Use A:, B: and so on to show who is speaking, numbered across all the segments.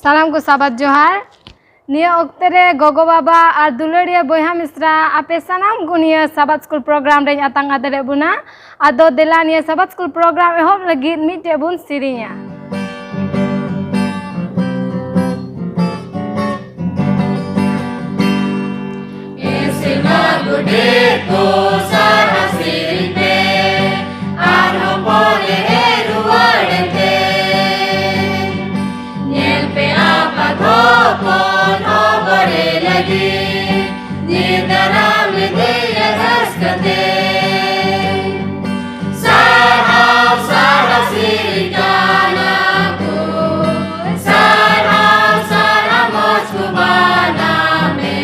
A: सालाम को साबात जोहार निया ओक्ते रे गोगो बाबा और दुलड़िया बोहा मिश्रा आपे सानाम को निया साबात स्कूल प्रोग्राम रे आतंग आदरे बुना आदो देला निया साबात स्कूल प्रोग्राम एहोब लगी मिटे बुन सिरिया
B: ऐसे मागुडे को सारा सिर पे आरो बोले रुवाड़ते नेल पे आपा धोपन हो बड़े लगी निदराम दे रसकते सारा सिर गाना को सारा मोचुबाना में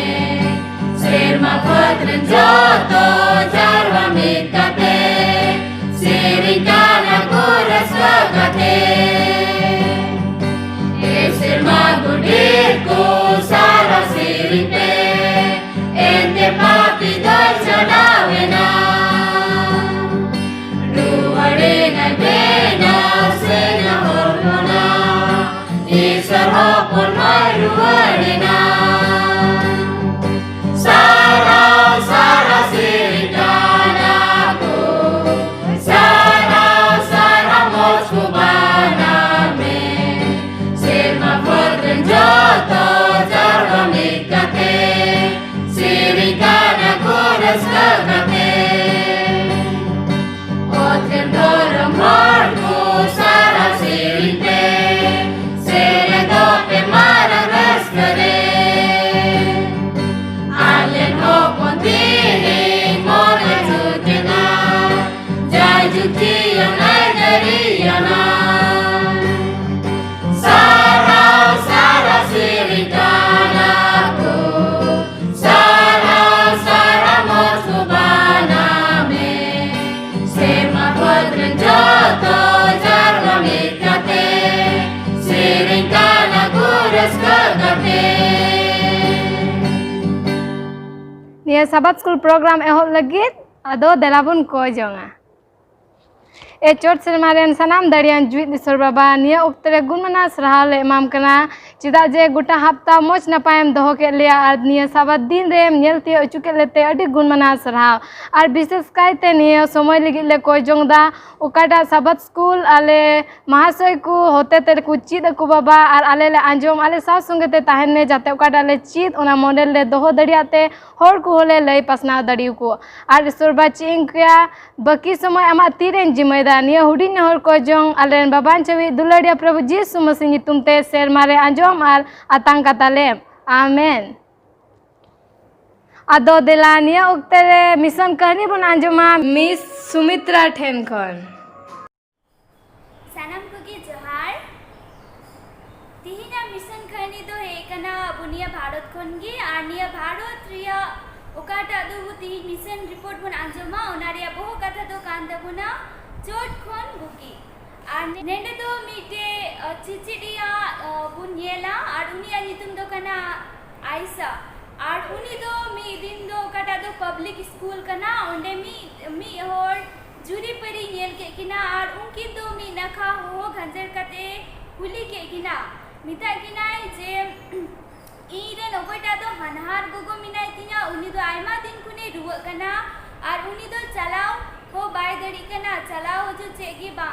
B: Sirma Padrin Joto Jarva Mikate Sirikana Kuras Vakate Sirma Gudirku Sara Siripe Ente Papi Dolce Navena Ruvarena Bena Sena Hormona Isar Hopon Mai Ruvarena Sara sirikana ko Sara mochubana me Sirma Padrin Joto Jarva Mikate Sirikana Kuras Vakate Otrim Doram Horku Sara Siripe Sere Dope Mara Raskare Sara sirikana ko Sara mochubana me Sirma Padrin Joto Jarva Mikate Sirikana Kuras Vakate
A: निया साबात school programme एहोब लगी आदो देला बुन को जोंगा ए चोट सेरमारेन सनाम दड़ियान जुइत दिसर बाबा निया उक्तरे गुणमना सराहल एमाम कना चिदा जे गुटा हफ्ता मोच नपायम दोहो के लिया आर निया साबात दिन रे नेलते अचुके लेते अडी गुणमना सराह आर विशेष कायते निया समय लगी ले कोई जोंगदा उकाटा साबात स्कूल आले महाशय को होते ते को चिद को बाबा आर आले ले आंजोम आले साव संगे ते ताहेने जाते उकाटा ले चिद ओना मॉडल ले दोहो दड़ियाते होर को होले लई पसना दड़ियो को आर सरबा चिंकया बाकी समय आमा तीरेन जिम्मेदार निया हुडिन हर को जोंग आलेन बाबान चवी दुलड़िया प्रभु जीसु मसीह नितुम ते शेर मारे आंजोम आर आतंक काताले आमेन आदो देलानिया उक्तरे मिशन कहनी बुन आंजोमा मिस सुमित्रा ठेनखन
C: सनम कुकी जोहार तिहिना मिशन कहनी दो हेकना बुनिया भारत खनगी आनिया भारत रिया ओकाटा दो तिहि मिशन रिपोर्ट बुन आंजोमा ओनारिया बहु कथा दो कांदा बुना चोट खन बुकी आर नेंडे दो मीटे चिचिडिया बुनियला आर उनिया नितुम दो कना आयसा आर उनी दो मी दिन दो कटा दो पब्लिक स्कूल कना ओंडे मी होर जुरी परी नेल के किना आर उनकी दो मी नखा हो घंजर कते कुली के किना मिता किना जे ईरे नोकोटा दो हनहार गोगो मिनाय तिना उनी दो आयमा दिन कुने रुवा कना आर उनी दो चलाओ हो बाय दड़ी कना चलाओ जो चेगी बा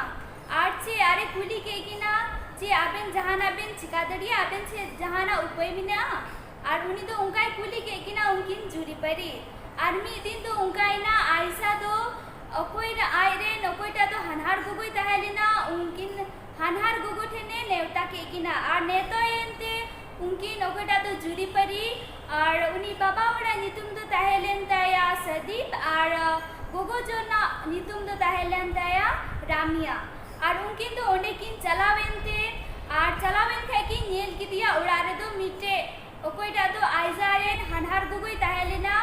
C: आर चे आरे कुली के किना चे आबेन जहाना बेन चिका दड़ी आबेन चे जहाना उपय मिना आर उनी दो उनकाय कुली के किना उनकिन जुरी परी आर मी दिन दो उनकायना आयसा दो अकोय आयरे नकोयटा दो हनहार गोगोय ताहेलिना उनकिन हनहार गोगो ठेने नेवता के किना आर नेतो एंते उनकी नकोयटा दो जुरी परी आर उनी बाबा वड़ा नितुम दो ताहेलेन ताया सदीप आर गोगो जोना नितुम दो ताहेलेन ताया रामिया आर उनकिन दो ओंडे किन चलावेनते आर चलावेन खे कि नेल किदिया उड़ारे दो मिटे ओकोयटा दो आइजारेन हनहार गोगोय ताहेलेना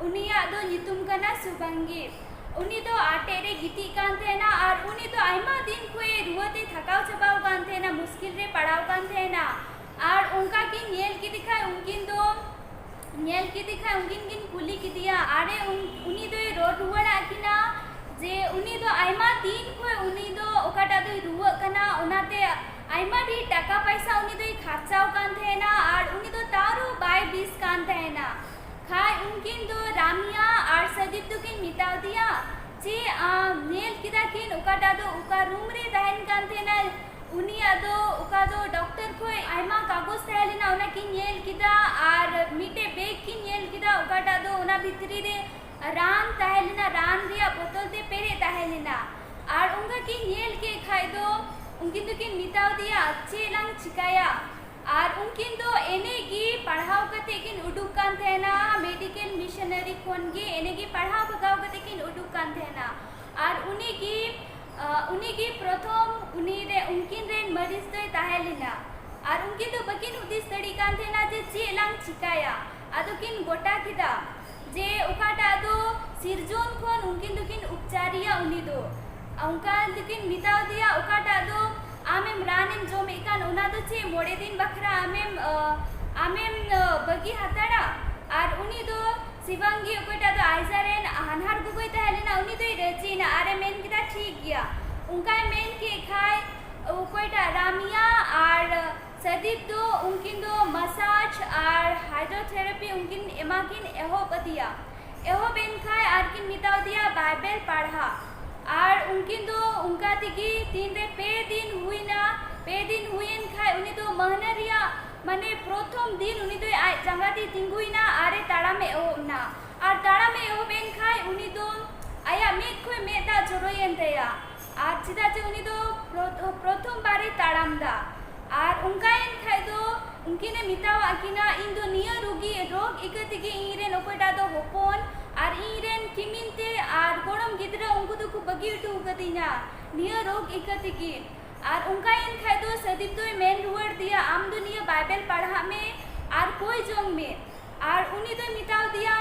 C: उनिया दो नितुम कना सुबंगी उनी दो आटे रे गिती कान थेना आर उनी दो आयमा दिन खोए रुवते थकाव चबाव कान थेना मुश्किल रे पड़ाव कान थेना आर उनका की नेल की दिखाए उनकिन दो नेल की दिखाए उनकिन किन कुली की दिया आरे उनी दो रोड रुवड़ा किना जे उनी दो आयमा दिन खोए उनी दो ओकाटा दो रुवा कना ओनाते आयमा डी टाका पैसा उनी दो खर्चाव कान थेना और उनी दो तारो बाय बीस कान थेना खाय उनकिन दो रामिया और सदीप दो किन मिटाव दिया जे नेल किदा किन उकाटा दो उका रूम रे तहन कान थेना उनी आदो उका दो डॉक्टर खोय आयमा कागज तहलेना उना किन नेल किदा और मिटे बेग किन नेल किदा उकाटा दो उना भितरी रे रान तहलेना रान रिया बोतल ते पेरे तहलेना और उनका किन नेल के खाय दो उनकिन तो किन मिटाव दिया अच्छे लंग चिकाया और उनकिन तो एने की पढ़ाव कते किन उडुक कान थेना मेडिकल मिशनरी खोन गे एने की पढ़ाव भगाव कते किन उडुक कान थेना और उनी की प्रथम उनकिन रेन मरीज दो ताहेलिना और उनकिन तो बकिन उदिस तड़ी कान थेना जे चे लंग चिकाया आदो किन गोटा किदा जे उकाटा दो सिरजोन खोन उनकिन तो किन उपचारिया उनी दो उनका लेकिन मिटाव दिया उकाटा दो आमेम रानेम जोम इकान उना दो चे मोड़े दिन बखरा आमेम बगी हताड़ा और उनी दो शिवांगी उकाटा दो आइजारेन हानहार गुगोय तहलेना उनी दो रचीना आरे मेन किदा ठीक गया उनका मेन के खाय उकाटा रामिया और सदीप दो उनकिन दो मसाज और हाइड्रोथेरेपी उनकिन एमाकिन एहो बदिया एहो बेन खाय आर किन मिटाव दिया बाइबल पढ़ा और उनकिन दो उनका तिगी तीन रे पे दिन हुईन खाय उनी दो महनरिया माने प्रथम दिन उनी दो जंगाती तिंगुइना आरे ताड़ा में एहोना और ताड़ा में एहो बेन खाय उनी दो आया मेद खोय मेदा जोरोयन तया और चिदा जे उनी दो प्रथम बारे ताड़ाम दा और उनका इन खाय दो उनकिने मिताव आकिना इन दो निया रोग इकतिगी इरेन ओकोटा दो होपोन और इरेन किमिनते और गोड़म गिद्रा उनको तो खूब बगी उठू गतिना निया रोग इकतिगी और उनका इन खाय दो सदीप दो मेन रुवर दिया आम दुनिया बाइबल पढ़ा में और कोई जोंग में और उनी दो मिटाव दिया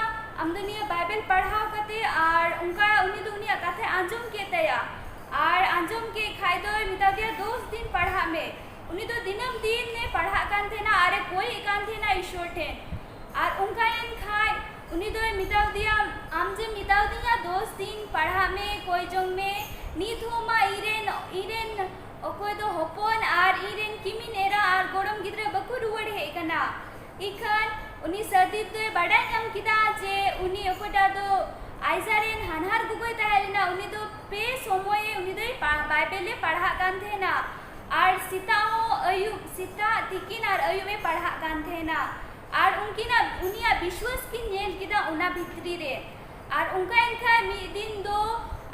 C: आम दुनिया बाइबल पढ़ाव कते और उनका उनी दो उनी कथे आंजम के तया और आंजम के खाय दो मिटाव दिया 2 दिन पढ़ा में उनी दो दिनम दिन ने पढ़ा कान थे ना अरे कोई कान थे ना ईश्वर थे और उनका इन खाय उनी दो मिटाव दिया आम जे मिटाव दिया 2 दिन पढ़ा में कोई जोंग में नीत होमा इरेन ओकोय दो होपोन और इरेन किमिन एरा और गोड़म गिद्रा बकु रुवड़ हे कना इखन उनी सदीप दो बड़ाई नाम किदा जे उनी ओकोटा दो आइजारेन हानहार गुगोय तहलेना उनी दो पे समय उनी दो बाइबले पढ़ा कान थे ना और सीता तिकिन और अयुबे पढ़ा कान थे ना और उनकिना उनिया विश्वास की नेल किदा उना भितरी रे और उनका इनका मी दिन दो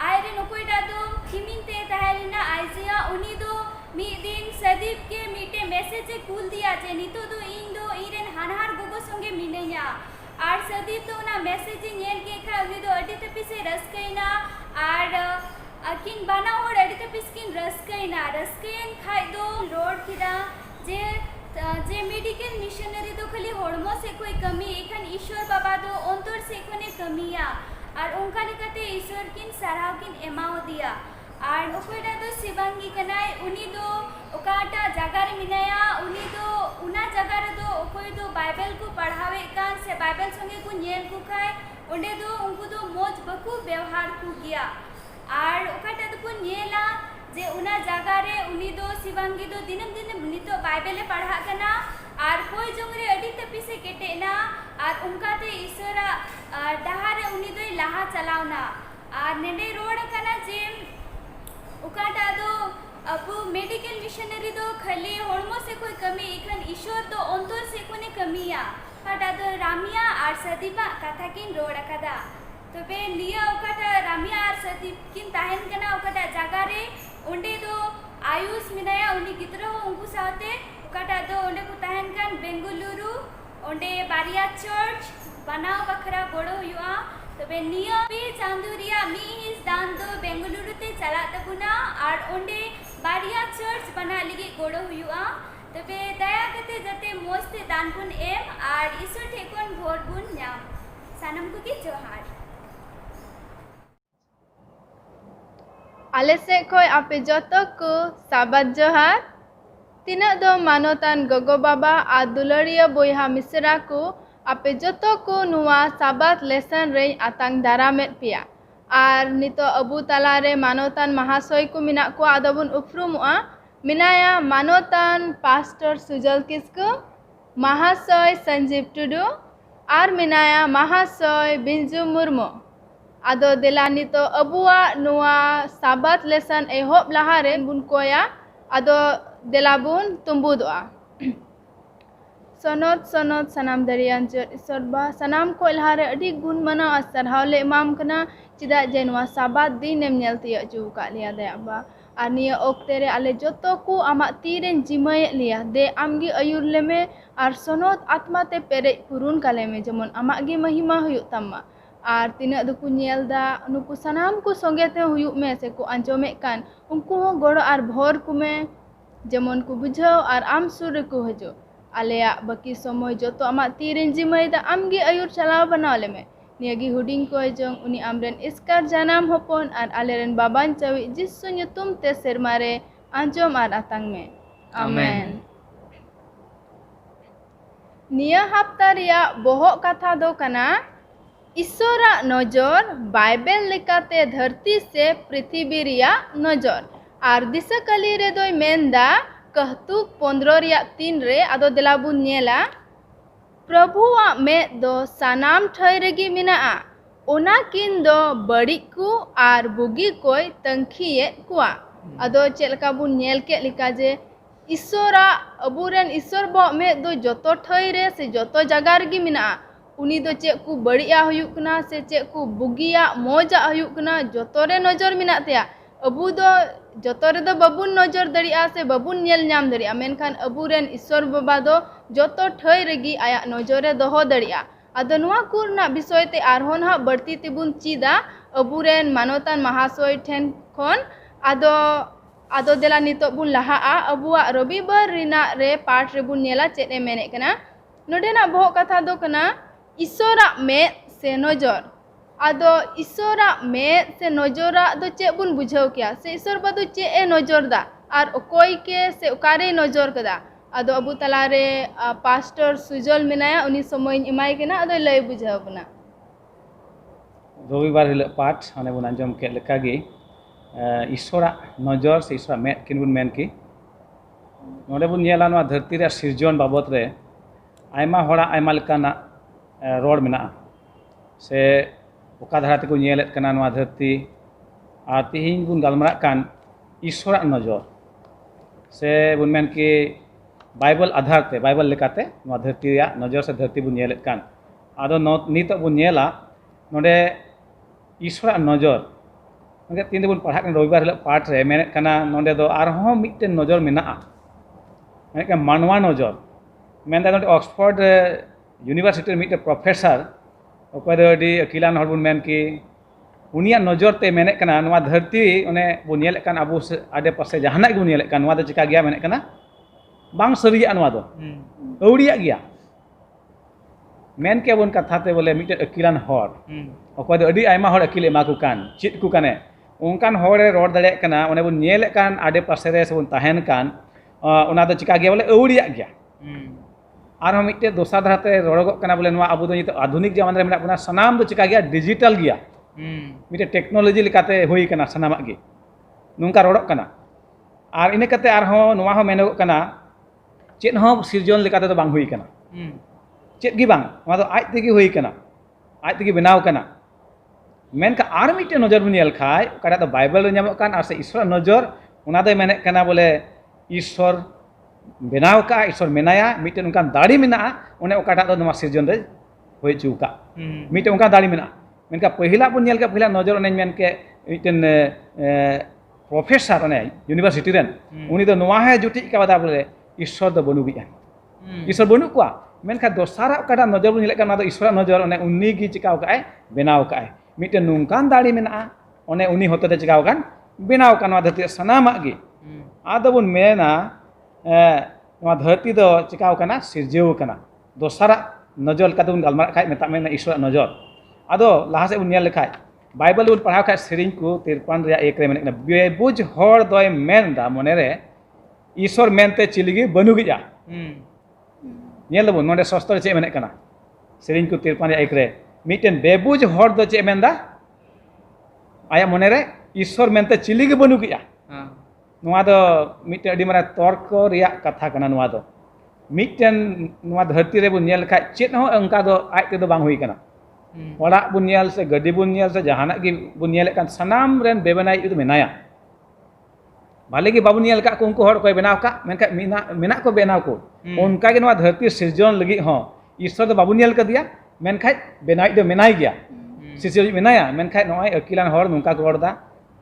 C: आयरे नोकोइटा दो किमिनते तहलेना आइजिया उनी दो मी दिन सदीप के मीटे मैसेज कूल दिया जे नितो दो इन दो इरेन हानहार गोगो संगे मिनेया और सदीप तो उना मैसेज नेल के खा उनी दो अडी तपी से रसकैना और अकिन बाना और अडी तपी स्किन रसकैन खाय दो रोड किदा जे मेडिकल मिशनरी तो खाली होड़मो से कोई कमी एखन ईश्वर बाबा दो अंतर से कोने कमिया और उनका लेकाते ईश्वर किन सराव किन एमाओ दिया और ओकोटा दो शिवांगी कनाय उनी दो ओकाटा जगह रे मिनाया उनी दो उना जगह रे दो ओकोय दो बाइबल को पढ़ावे कान से बाइबल संगे को नेल को खाय ओंडे दो उनको दो मोज बकु व्यवहार को किया और ओकाटा दो को नेला जे उना जगह रे उनी दो शिवांगी दो दिनम दिन नितो बाइबले पढ़ा कना और कोई जोंगरे अडी तपी से केटेना और उनका ते ईश्वरा डहारे उनी दो लाहा चलावना और नेडे रोड कना जे उकाटा दो अब मेडिकल मिशनरी दो खाली होड़मो से कोई कमी इखन ईश्वर तो अंतर से कोने कमिया काटा दो रामिया और सदीपा कथा किन रोड कदा तो बे लिया उकाटा रामिया और सदीप किन ताहेन कना उकाटा जगह रे ओंडे दो आयुष मिनाया उनी गिद्रो उनको साथे उकाटा दो ओंडे को ताहेन कान बेंगलुरु ओंडे बारिया चर्च बनाव बखरा गोड़ो हुआ तो बे निया पे चांदुरिया मी इस दान दो बेंगलुरु ते चला तबुना और ओंडे बारिया चर्च बना लिगे गोड़ो हुआ तो बे दया कते जते मोस्ते दान पुन एम और ईश्वर ठेकोन भोर बुन नाम सनम को की जोहार
A: आले से खोय आपे जतो को साबात जोहार तीना दो मानोतान गोगो बाबा आ दुलरिया बोयहा मिसरा को आपे जतो को नुआ साबात लेसन रे आतांग दारामेत पिया और नितो अबू तला रे मानोतान महाशय को मिना को आदबुन उफ्रुमुआ
D: Minaya Manotan Pastor Sujal Kisku, Mahasoy Sanjeev Tudu, Ar Minaya Mahasoy Binju Murmu. Ado dela nito abuwa nuwa sabat lesson ehop lahare bun koya ado dela bun tumbu doa. Sonot sanam darian jod isorba sanam ko ilhare adi gun mana asar haule imam kana cida jenwa sabat din em nyel tiya ju ka liya daya ba ania oktere ale joto ku amak tiren jimay liya de amgi ayur leme ar sonot atma te pere purun kaleme jemon amak gi mahima huyuk tamma ar tinak duku nyel da nuku sanam ku songe te huyuk me se ku anjomek kan unku ho goro ar bhor ku me jemon ku bujhau ar am sur ku hajo aleya baki somoy joto amak tiren jimay da amgi ayur chalaw banao leme niagi huding ko jong uni amren iskar janam hopon ar aleren baban chawi jissu nyutum te sermare anjom ar atang me amen Nia hafta riya bohok katha do kana ईश्वरा नजर Bible लेकाते धरती से पृथ्वी रिया नजर are दिसकली रे दोय मेनदा कहतुक 15 रिया 3 रे आदो देलाबुन नेला प्रभुआ में दो सानाम ठय रेगी मिनाआ ओना किन दो बड़ी को आर बुगी कोय तंखिए कुआ आदो चेलका बुन नेल के लिका जे ईश्वरा अबुरेन ईश्वर बो में दो जतो ठय रे से जतो जगह रेगी मिनाआ उनी दो चेक को बड़िया हुयुक कना से चेक को बुगिया मोजा हुयुक कना जोतोरे नजर मिनात तेया अबु दो जोतोरे दो बबुन नजर दरिया से बबुन नेल नाम दरिया मेनखान अबुरेन ईश्वर बाबा दो जोतो ठय रेगी आया नजरे दोहो दरिया आदो नुआ कुरना विषय ते आरहोन हा बर्ती तिबुन चीदा अबुरेन मानोतान महाशय ठेन खन आदो देला नितो बुन लहाआ अबुआ रविवार रिना रे पाठ रे बुन नेला चेत ए मेने कना नोडेना बोह कथा दो कना ईश्वरा में से नजर आदो ईश्वरा में से नजरा दो चे बुन बुझाव किया से ईश्वर बदु चे ए नजर दा आर ओकोई के से ओकारे नजर कदा आदो अबु तलारे पास्टर सुजल मेनाया उनी समय इमाय केना आदो लय बुझाव बना
E: रविवार हिल पाठ हाने बुन अंजम के लेकागे ईश्वरा नजर से ईश्वरा में किन बुन मेन की नोडे बुन नेला नवा धरती रे सिरजन बाबत रे आयमा होड़ा आयमा लेकाना रोड में से ओका धारा तक नेलेत कना नवा धरती आर तिहिन बुन गलमरा कान ईश्वरा नजर से बुन मेन की बाइबल आधार ते बाइबल लेकाते नवा धरती या नजर से धरती बुन नेलेत कान आदो नित बुन नेला नोडे ईश्वरा नजर नोडे तीन बुन पढ़ा कन रविवार हिल पाठ रे मेने कना नोडे दो आरहो मिटन नजर मेना मेने का मानवा नजर मेन दा नोडे ऑक्सफोर्ड यूनिवर्सिटी मिट प्रोफेसर ओको दो अडी अकिलान हरबुन मेन की उनिया नजर ते मेने कना नवा धरती ओने बुन नेले कान अबु आडे पासे जहाना गु नेले कान नवा दो चिका गया मेने कना बांग सरिया नवा दो औड़िया गया मेन के बुन कथा ते बोले मिट अकिलान हर ओको दो अडी आयमा हर अकिल एमा को कान चित को काने उनकान हरे रोड दड़े कना ओने बुन नेले कान आडे पासे रे से बुन ताहेन कान ओना दो चिका गया बोले औड़िया गया और हम मिट्टे दोसर धाराते रोड़गो कना बोले नवा अबु दो नित आधुनिक जमाना रे मेना बना सनाम दो चिका गया डिजिटल गया मिट्टे टेक्नोलॉजी लेकाते होई कना सनामा गे नुंका रोड़क कना और इने कते आर हो नवा हो मेनो कना चेत हो सिरजन लेकाते तो बांग होई कना चेत गी बांग नवा दो आज तेगी होई कना आज तेगी बनाव कना मेनका आर मिट्टे नजर बुन नेल खाय ओकाटा तो बाइबल रे ᱧᱟᱢᱚᱜ कान आर से ईश्वर नजर ओना दो मेने कना बोले ईश्वर बनाव का ईश्वर मेनाया मिट्टे उनका दाड़ी मेना उन्हें ओकाटा दो नवा सिरजन रे होय चुका मिट्टे उनका दाड़ी मेना मेनका पहिला बुन नेल का पहिला नजर ओने मेन के मिट्टन प्रोफेसर ओने यूनिवर्सिटी रेन उनी दो नवा है जुटी का बता बोले ईश्वर दो बनु बिया ईश्वर बनु कुआ मेनका दोसारा ओकाटा नजर बुन नेल का ना दो ईश्वर नजर ओने उन्नी गी चिकाव काए बनाव काए मिट्टे नुंकान दाड़ी मेना ओने उनी होते दे चिकाव कान बनाव कान नवा धरती सनामा गी आदो बुन मेना नवा धरती दो चिकाव कना सिरजेव कना दोसरा नजर का बुन गलमार खाय मेता मेना ईश्वर नजर आदो लहा से बुन नेल लेखाय बाइबल बुन पढ़ाव खाय सेरिंग को 53 रे 1 रे मेने कना बेबुज हर दोय मेन दा मने रे ईश्वर मेनते चिलिगी बनु गिजा नेल बुन नोडे सस्तर चे मेने कना सेरिंग को 53 रे 1 रे मिटेन बेबुज हर दो चे मेनदा आया मने रे ईश्वर मेनते चिलिगी बनु गिजा नोआ दो मिट्टे अड़ी मारा तर्क रिया कथा कना नोआ दो मिट्टन नोआ धरती रे बुन नेल खाय चेत हो अंका दो आज ते दो बांग हुई कना ओड़ा बुन नेल से गड्डी बुन नेल से जहाना की बुन नेल कान सनाम रेन बेबनाई इदु मेनाया भाले की बाबू नेल का को उनको हड़ कोई बनाव का मेनका मेना को बनाव को उनका के नोआ धरती सृजन लगी हो ईश्वर दो बाबू नेल का दिया मेनखाय बेनाई दो मेनाई गया सिसिर मेनाया मेनखाय नोय अकिलान हड़ नुका को हड़दा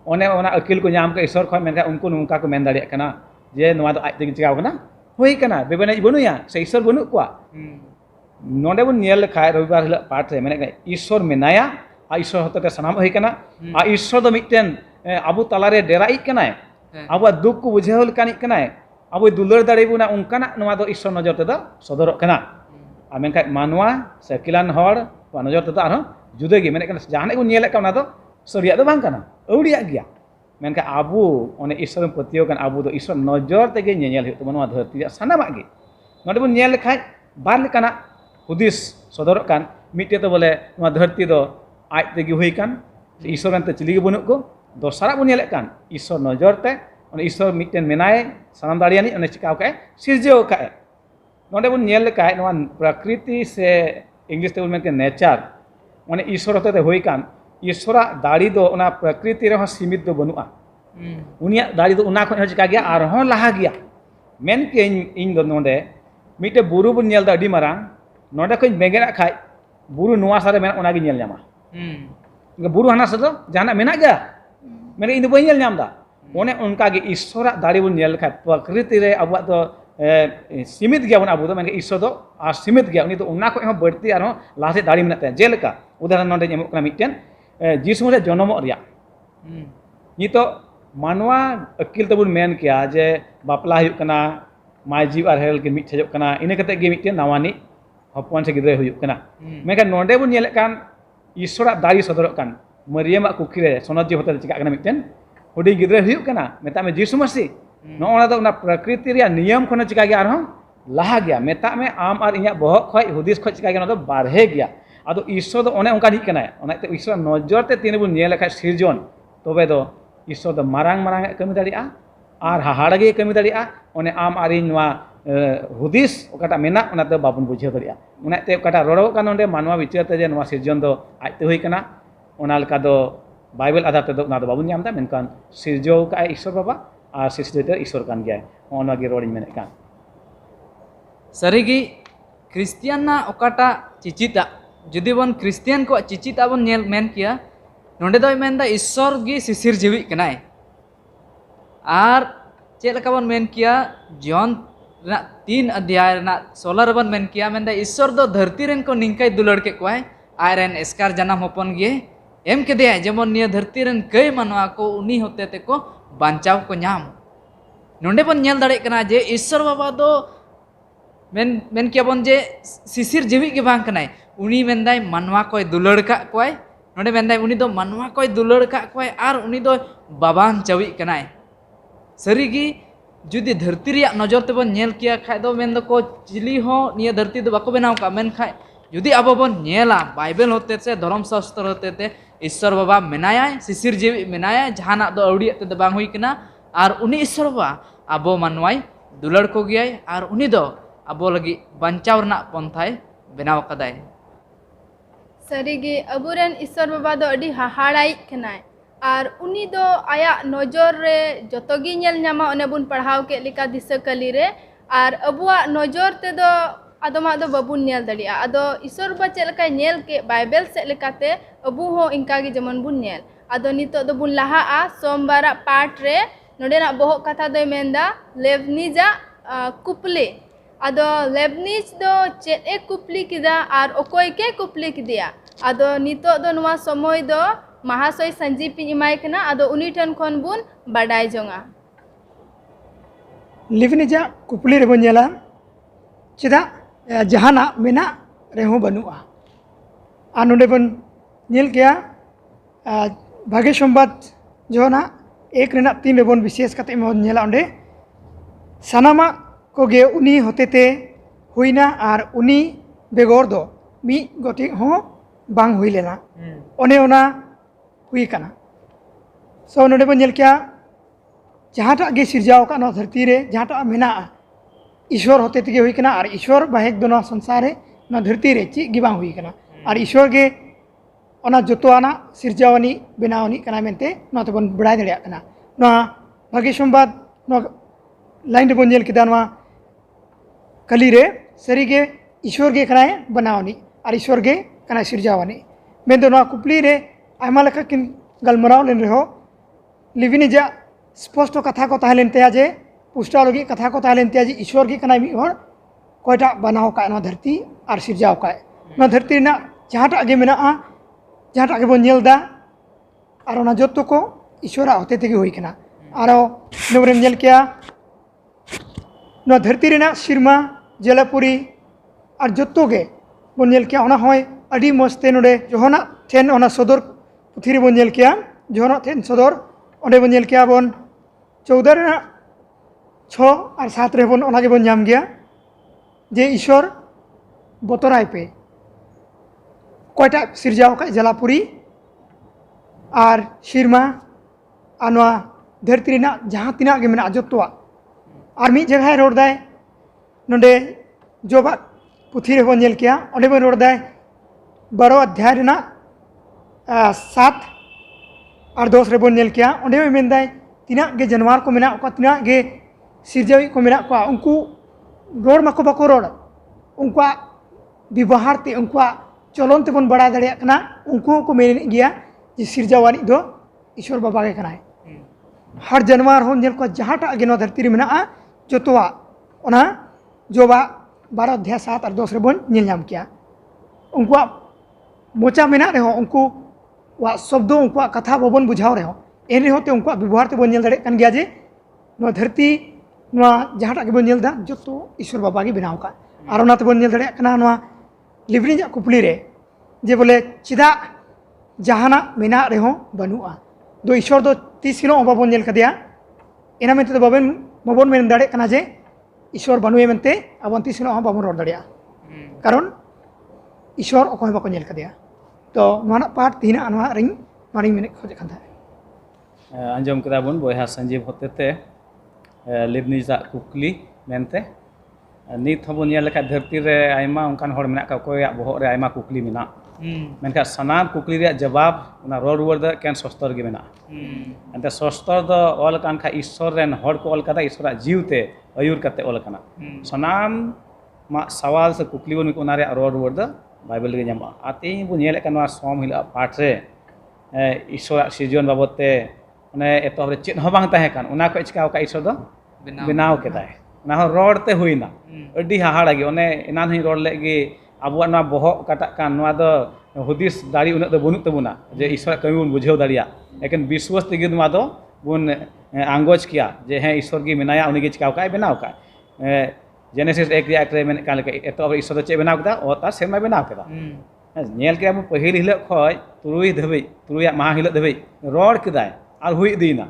E: ओने ओना अकिल को नाम के ईश्वर खय मेनखाय उनको नुका को मेन दाड़िया कना जे नोआ दो आज ते चिकाव कना हुई कना बेबनाई बनुया से ईश्वर बनु कोआ नोडे बुन नेल खाय रविवार हिल पाठ रे मेने ईश्वर मेनाया आ ईश्वर होते सनाम हुई कना आ ईश्वर दो मिटन अबु तलारे डेराई कनाय अब दुख को बुझाव कानी कनाय अब दुलर दाड़े बुना उनकाना नोआ दो ईश्वर नजर ते दो सदर कना आ मेनखाय मानवा से अकिलान हड़ नजर ते दो आरो जुदा गे मेने कना जहाने को नेल का दो सरिया दो बांग कना औड़िया गया मेनखाय आबू ओने ईश्वर पतियो कन आबू दो ईश्वर नजर तेगे नेल हुई तबो नोआ धरती सानामा गे नोडे बुन नेल खाय बार लेकाना हुदिस सदर कान मिट्टे तो बोले नोआ धरती दो आज तेगे हुई कान ईश्वर अंत चिलिगे बनुक को दोसरा बुन नेल कान ईश्वर नजर ते ओने ईश्वर मिट्टन मेनाय सानाम दाड़ियानी ओने चिकाव काय सिरजेव काय नोडे बुन नेल काय नोआ प्रकृति से इंग्लिश ते बुन मेन के नेचर ओने ईश्वर होते हुई कान ईश्वरा दाड़ी दो ओना प्रकृति रे सीमित दो बनुआ उनिया दाड़ी दो उना खन चिका गया आर हो लहा गया मेन के इन दो नोडे मिटे बुरु बुन नेल दा अडी मारांग नोडे खन बेगेना खाय बुरु नुआ सारे मेन ओना गे नेल न्यामा बुरु हाना सदो जहाना मेना गया मेरे इन दो बई नेल न्याम दा ओने उनका गे ईश्वरा दाड़ी बुन नेल खाय प्रकृति रे अबुआ दो सीमित गया बन अबु दो मेन ईश्वर दो आर सीमित गया उनी दो उना खन बढ़ती आर लासे दाड़ी मेना जेलका उदाहरण नोडे एमक कना मिटन जिसु रे जन्म रिया नितो मानवा अकिल तबुन मेन किया जे बापला हुयुक कना माजी आर हेल के मिट ठेजोक कना इने कते गे मिटन नावानी हपन से गिद्रे हुयुक कना मेका नोडे बुन नेले कान ईश्वरा दाड़ी सदरक कान मरियमा कुखी रे सोनजी होते चिका कना मिटन हुडी गिद्रे हुयुक कना मेता में जिसु मसी नोना दो ना प्रकृति रे नियम खन चिका गया आर लहा गया मेता में आम आर इया बहक खय हुदिस खय चिका गया ना दो बारहे गया आदो ईश्वर दो ओने उनका निकना ओनाते ईश्वर नजर ते तीन बुन नेल खाय सिरजन तबे दो ईश्वर दो मारांग मारांग कमी दाड़िया आर हाहाड़गे कमी दाड़िया ओने आम आरिन नोआ हुदिस ओकाटा मेना ओनाते बाबुन बुझाव दाड़िया ओनाते ओकाटा रोड़ो का नोंडे मानवा विचार ते जे नोआ सिरजन दो आजते हुई कना ओना लका दो बाइबल आधार ते दो ना दो बाबुन न्यामदा मेनकान सिरजो का ईश्वर बाबा आर सिरजते ईश्वर कान गया ओना गे रोड़िन मेने कान
F: सरिगी क्रिस्टियन ना ओकाटा चिचिता जुदी बन क्रिस्टियन को चिचिता बन नेल मेन किया नोंडे दो मेन दा ईश्वर गी सिसिर जीवी कनाय आर चेक लका बन मेन किया जॉन ना 3 अध्याय ना 16 बन मेन किया मेन दा ईश्वर दो धरती रेन को निंकाय दुलड़ के कोय आयरन एस्कार जनाम होपन गे एम के दे जेमन निया धरती रेन कई मानवा को उनी होते ते को बांचाव को नाम नोंडे बन नेल दाड़े कना जे ईश्वर बाबा दो मेन किया बन जे सिसिर जीवी के बांग कनाय उनी मेंदाय मानवा कोय दुलड़ का कोय नोडे मेंदाय उनी दो मानवा कोय दुलड़ का कोय आर उनी दो बाबान चवी कनाय सरीगी जुदी धरती रिया नजर ते बन नेल किया खाय दो मेन दो को चिली हो निया धरती दो बाको बनाव का मेन खाय जुदी अब बन नेला बाइबल होते से धर्म शास्त्र होते ते ईश्वर बाबा मेनाया सिसिर जीवी मेनाया जहाना दो अवड़िया ते बांग हुई कना आर उनी ईश्वर बाबा अबो मानवाय दुलड़ को गयाय आर उनी दो अबो लगी बंचाव रना पंथाय बनाव कदाय
D: सरीगे अबुरेन ईश्वर बाबा दो अडी हाहाड़ाई कनाय आर उनी दो आया नजर रे जतोगी नेल न्यामा ओने बुन पढ़ाव के लिका दिशा कली रे आर अबुआ नजर ते दो आदमा दो बाबुन नेल दड़िया आदो ईश्वर बाबा चेक लका नेल के बाइबल से लेकाते अबु हो इंका गे जमन बुन नेल आदो नितो दो बुन लहा आ सोमवार पाठ रे नोडेना बहो कथा दो मेंदा लेबनिजा कुपली आदो लेबनिज दो चेक ए कुपली किदा आर ओकोय के कुपली किदिया आदो नितो दो नुआ समय दो महाशय संजीव पिन इमाय कना आदो उनी ठन खन बुन बाडाय जोंगा
G: लेबनिजा कुपली रे बन नेला चेदा जहाना मेना रेहो बनुआ आ नोडे बन नेल गया भागे संबाद जोना 1 रेना 3 रेबन विशेष कते मन नेला ओंडे सानामा कोगे उनी होतेते हुईना आर उनी बेगोर दो मी गोटी हो बांग हुई लेना ओने ओना हुई कना सो नोडे बन नेल क्या जहाँटा गे सिरजाव का नवा धरती रे जहाँटा मेना ईश्वर होते तगे हुई कना और ईश्वर बाहेक दो नवा संसार रे नवा धरती रे ची गिबां हुई कना और ईश्वर गे ओना जोतोआना सिरजावनी बनावनी कना मेनते नवा तबन बड़ाय दड़िया कना नवा भाग्य संबाद नवा लाइन रेबन नेल किदा नवा कली रे सरीगे ईश्वर गे कनाय बनावनी और ईश्वर गे कनाय सिरजावनी मेन दो नवा कुपली रे आयमा लेखा किन गलमराव लेन रहो लिविनी जा स्पष्ट कथा को ताहलेन ते जे पुष्टा लगी कथा को ताहलेन ते जे ईश्वर गे कनाय मी हर कोयटा बनाव का नवा धरती और सिरजाव का नवा धरती ना जहाँटा गे मेना जहाँटा गे बन नेलदा और ओना जोतो को ईश्वरा होते तगे हुई कना और नोरेम नेल किया नवा धरती रेना सिरमा जलपुरी और जोतो गे बन नेल किया ओना होय अडी मस्ते नोडे जोहना ठेन ओना सदर पुथी रे बन नेल किया जोहना ठेन सदर ओंडे बन नेल किया बन 14 रेना 6 और 7 रे बन ओना गे बन नाम गया जे ईश्वर बतराय पे कोयटा सिरजाव का जलापुरी और सिरमा और नवा धरती रेना जहाँ तिना गे मेना जोतोआ और मी जगह रोड दाय नोडे जोबा पुथी रे बन नेल किया ओंडे बन रोड दाय 12 अध्याय रेना 7 और 10 रे बन नेल किया ओंडे में मेन दाय तिना गे जानवर को मेना को तिना गे सिरजावी को मेना को उनको रोड माको बाको रोड उनको व्यवहार ते उनको चलन ते बन बड़ा दड़िया कना उनको को मेन गया जे सिरजावानी दो ईश्वर बाबा के कनाय हर जानवर हो नेल को जहाँटा गे नवा धरती रे मेना जोतोआ ओना जोबा 12 अध्याय 7 और 10 रे बन नेल नाम किया उनको मोचा मेना रहो उनको वा शब्दों उनको कथा बाबन बुझाव रहो एन रहो ते उनको व्यवहार ते बन नेल दड़े कन गया जे नवा धरती नवा जहाँटा गे बन नेलदा जोतो ईश्वर बाबा गे बनाव का और ओना ते बन नेल दड़े कना नवा लिवनी जा कुपली रे जे बोले चिदा जहाना मेना रहो बनुआ दो ईश्वर दो 30 किलो बाबन नेल कदिया एना मेनते तो बाबन मेन दड़े कना जे ईश्वर बनुए मेनते अब 30 किलो बाबन रोड दड़िया कारण ईश्वर अकोय बाको नेल कदिया तो नवाना पाठ तीना नवा रिंग मारिंग मेने खोज खान था
E: आंजम कदा बन बयहा संजीव होतेते लिवनी जा कुकली मेनते नित हबन नेल लेखा धरती रे आयमा उनकान हर मेना का कोया बहक रे आयमा कुकली मेना मेनका सनाम कुकली रे जवाब उना रोड रुवर द कैन सस्तर गे मेना अंते सस्तर द ऑल कान खा ईश्वर रेन हर को ऑल कदा ईश्वरा जीवते अयुर कते ऑल कना सनाम मा सवाल से कुकली बन को नारे रोड रुवर द बाइबल गे जामा आते बु नेल कना सोम हिला पाठ रे ईश्वर सृजन बाबते ने एतो रे चेत हो बांग ताहे कान उना को चिकाव का ईश्वर द बनाव केदाय ना रोड ते हुईना अड्डी हाहाड़ा गे ओने एनान ही रोड लेगे अब ना बहक काटा कान नवा दो हुदिस दाड़ी उन दो बनुक तबुना जे ईश्वर कमी बन बुझेव दाड़िया लेकिन विश्वास तेगे नवा दो बन आंगोज किया जे हे ईश्वर गी मेनाया उनी गे चिकाव का बनाव का जेनेसिस 1 रे मेन कान लेके एतो ईश्वर दो चे बनाव कदा ओ तार सेमा बनाव कदा नेल के अब पहिल हिल खय तुरुई धबई तुरुया महा हिल धबई रोड केदाय आर हुई दीना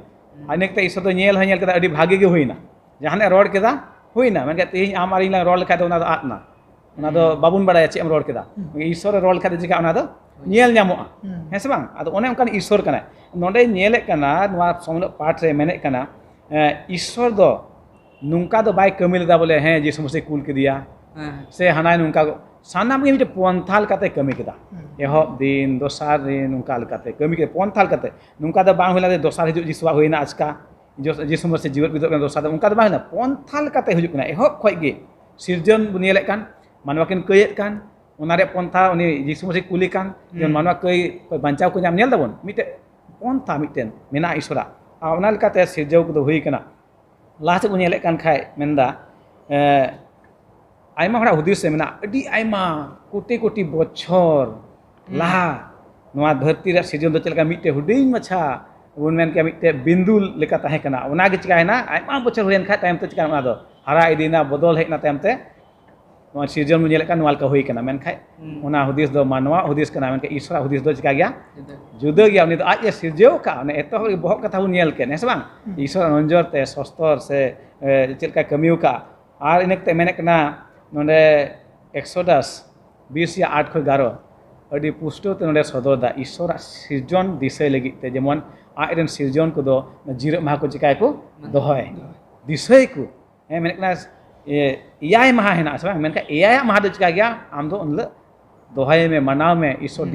E: अनेकते ईश्वर दो नेल हय नेल कदा अडी भागी गे हुईना जहाने रोड केदा हुईना मेन के तेही आम आरी ला रोड लेखा दो ना आतना उना दो बाबुन बड़ाया चे रोड केदा ईश्वर रोड लेखा चिका उना दो नेल ᱧᱟᱢᱚᱜᱼᱟ ᱦᱮᱸ ᱥᱮ ᱵᱟᱝ ᱟᱫᱚ ᱚᱱᱮ ᱚᱱᱠᱟᱱ ईश्वर ᱠᱟᱱᱟᱭ ᱱᱚᱰᱮ ᱧᱮᱞᱮᱫ ᱠᱟᱱᱟ ᱱᱚᱣᱟ ᱥᱚᱢᱞᱚ ᱯᱟᱴ ᱨᱮ ᱢᱮᱱᱮᱫ ᱠᱟᱱᱟ ईश्वर दो नुंका दो बाय कमी लेदा बोले हैं जे समस्या कुल केदिया से हनाय नुंका सानाम गे मिटे पंथाल काते कमी केदा एहब दिन दोसार दिन नुंका लकाते कमी के पंथाल काते नुंका दो बांग होला दे दोसार हिजु जिसवा होइना आजका जे समस्या जीवन बिदो के दोसार उनका दो बांग ना पंथाल काते हिजु कना एहब खय गे सिरजन बुनियलेक कान मानवा किन कयेत कान उनारे पंथा उनी जिसु मसे कुली कान जन मानवा कई बांचाव को नाम नेल दाबन मिटे पंथा मिटेन मेना ईश्वरा आउना लकाते सिरजव को हुई कना लास्ट को नेलेक कान खाय मेनदा आयमा हड़ा हुदिस से मेना अडी आयमा कोटी कोटी बछर लाहा नवा धरती रे सिरजन दो चलका मिटे हुडिंग मछा उन मेन के मिटे बिंदु लेका ताहे कना उना गे चिकायना आयमा बछर होयन खा टाइम ते चिका उना दो हरा इदिना बदल हेना टाइम ते नवा सिरजन मुझे लेका नवाल का होई कना मेन खाय उना हुदिस दो मानवा हुदिस कना मेन के ईश्वर हुदिस दो चिका गया जुदा गया उनी दो आज ये सिरजव का ने एतो बहुत कथा उ नेल के ने से बांग ईश्वर नंजर ते सस्तर से चिलका कमिउ का आर इनेक ते मेने कना नोंडे एक्सोडस 20 या 8 खो 11 ᱟᱹᱰᱤ ᱯᱩᱥᱴᱟᱹᱣ ᱛᱮ ᱱᱚᱰᱮ ᱥᱚᱫᱚᱨᱫᱟ ᱤᱥᱥᱚᱨᱟᱜ ᱥᱤᱨᱡᱚᱱ ᱫᱤᱥᱟᱹᱭ ᱞᱟᱹᱜᱤᱫ ᱛᱮ ᱡᱮᱢᱚᱱ ᱟᱡᱨᱮᱱ ᱥᱤᱨᱡᱚᱱ ᱠᱚᱫᱚ ᱡᱤᱨᱟᱹᱜ ᱢᱟᱦᱟ ᱠᱚ ᱪᱤᱠᱟᱭᱟᱠᱚ ᱫᱚᱦᱚᱭ ᱫᱤᱥᱟᱹᱭ ᱠᱚ ᱢᱮᱱᱮᱫ ᱠᱟᱱᱟ ᱮᱭᱟᱭ ᱢᱟᱦᱟ ᱦᱮᱱᱟᱜ ᱥᱮ ᱵᱟᱝ ᱢᱮᱱᱠᱷᱟᱱ ᱮᱭᱟᱭᱟᱜ ᱢᱟᱦᱟ ᱫᱚ ᱪᱤᱠᱟ ᱜᱮᱭᱟ ᱟᱢ ᱫᱚ ᱩᱱᱦᱤᱞᱳᱜ ᱫᱚᱦᱚᱭ ᱢᱮ ᱢᱟᱱᱟᱣ ᱢᱮ ᱤᱥᱥᱚᱨ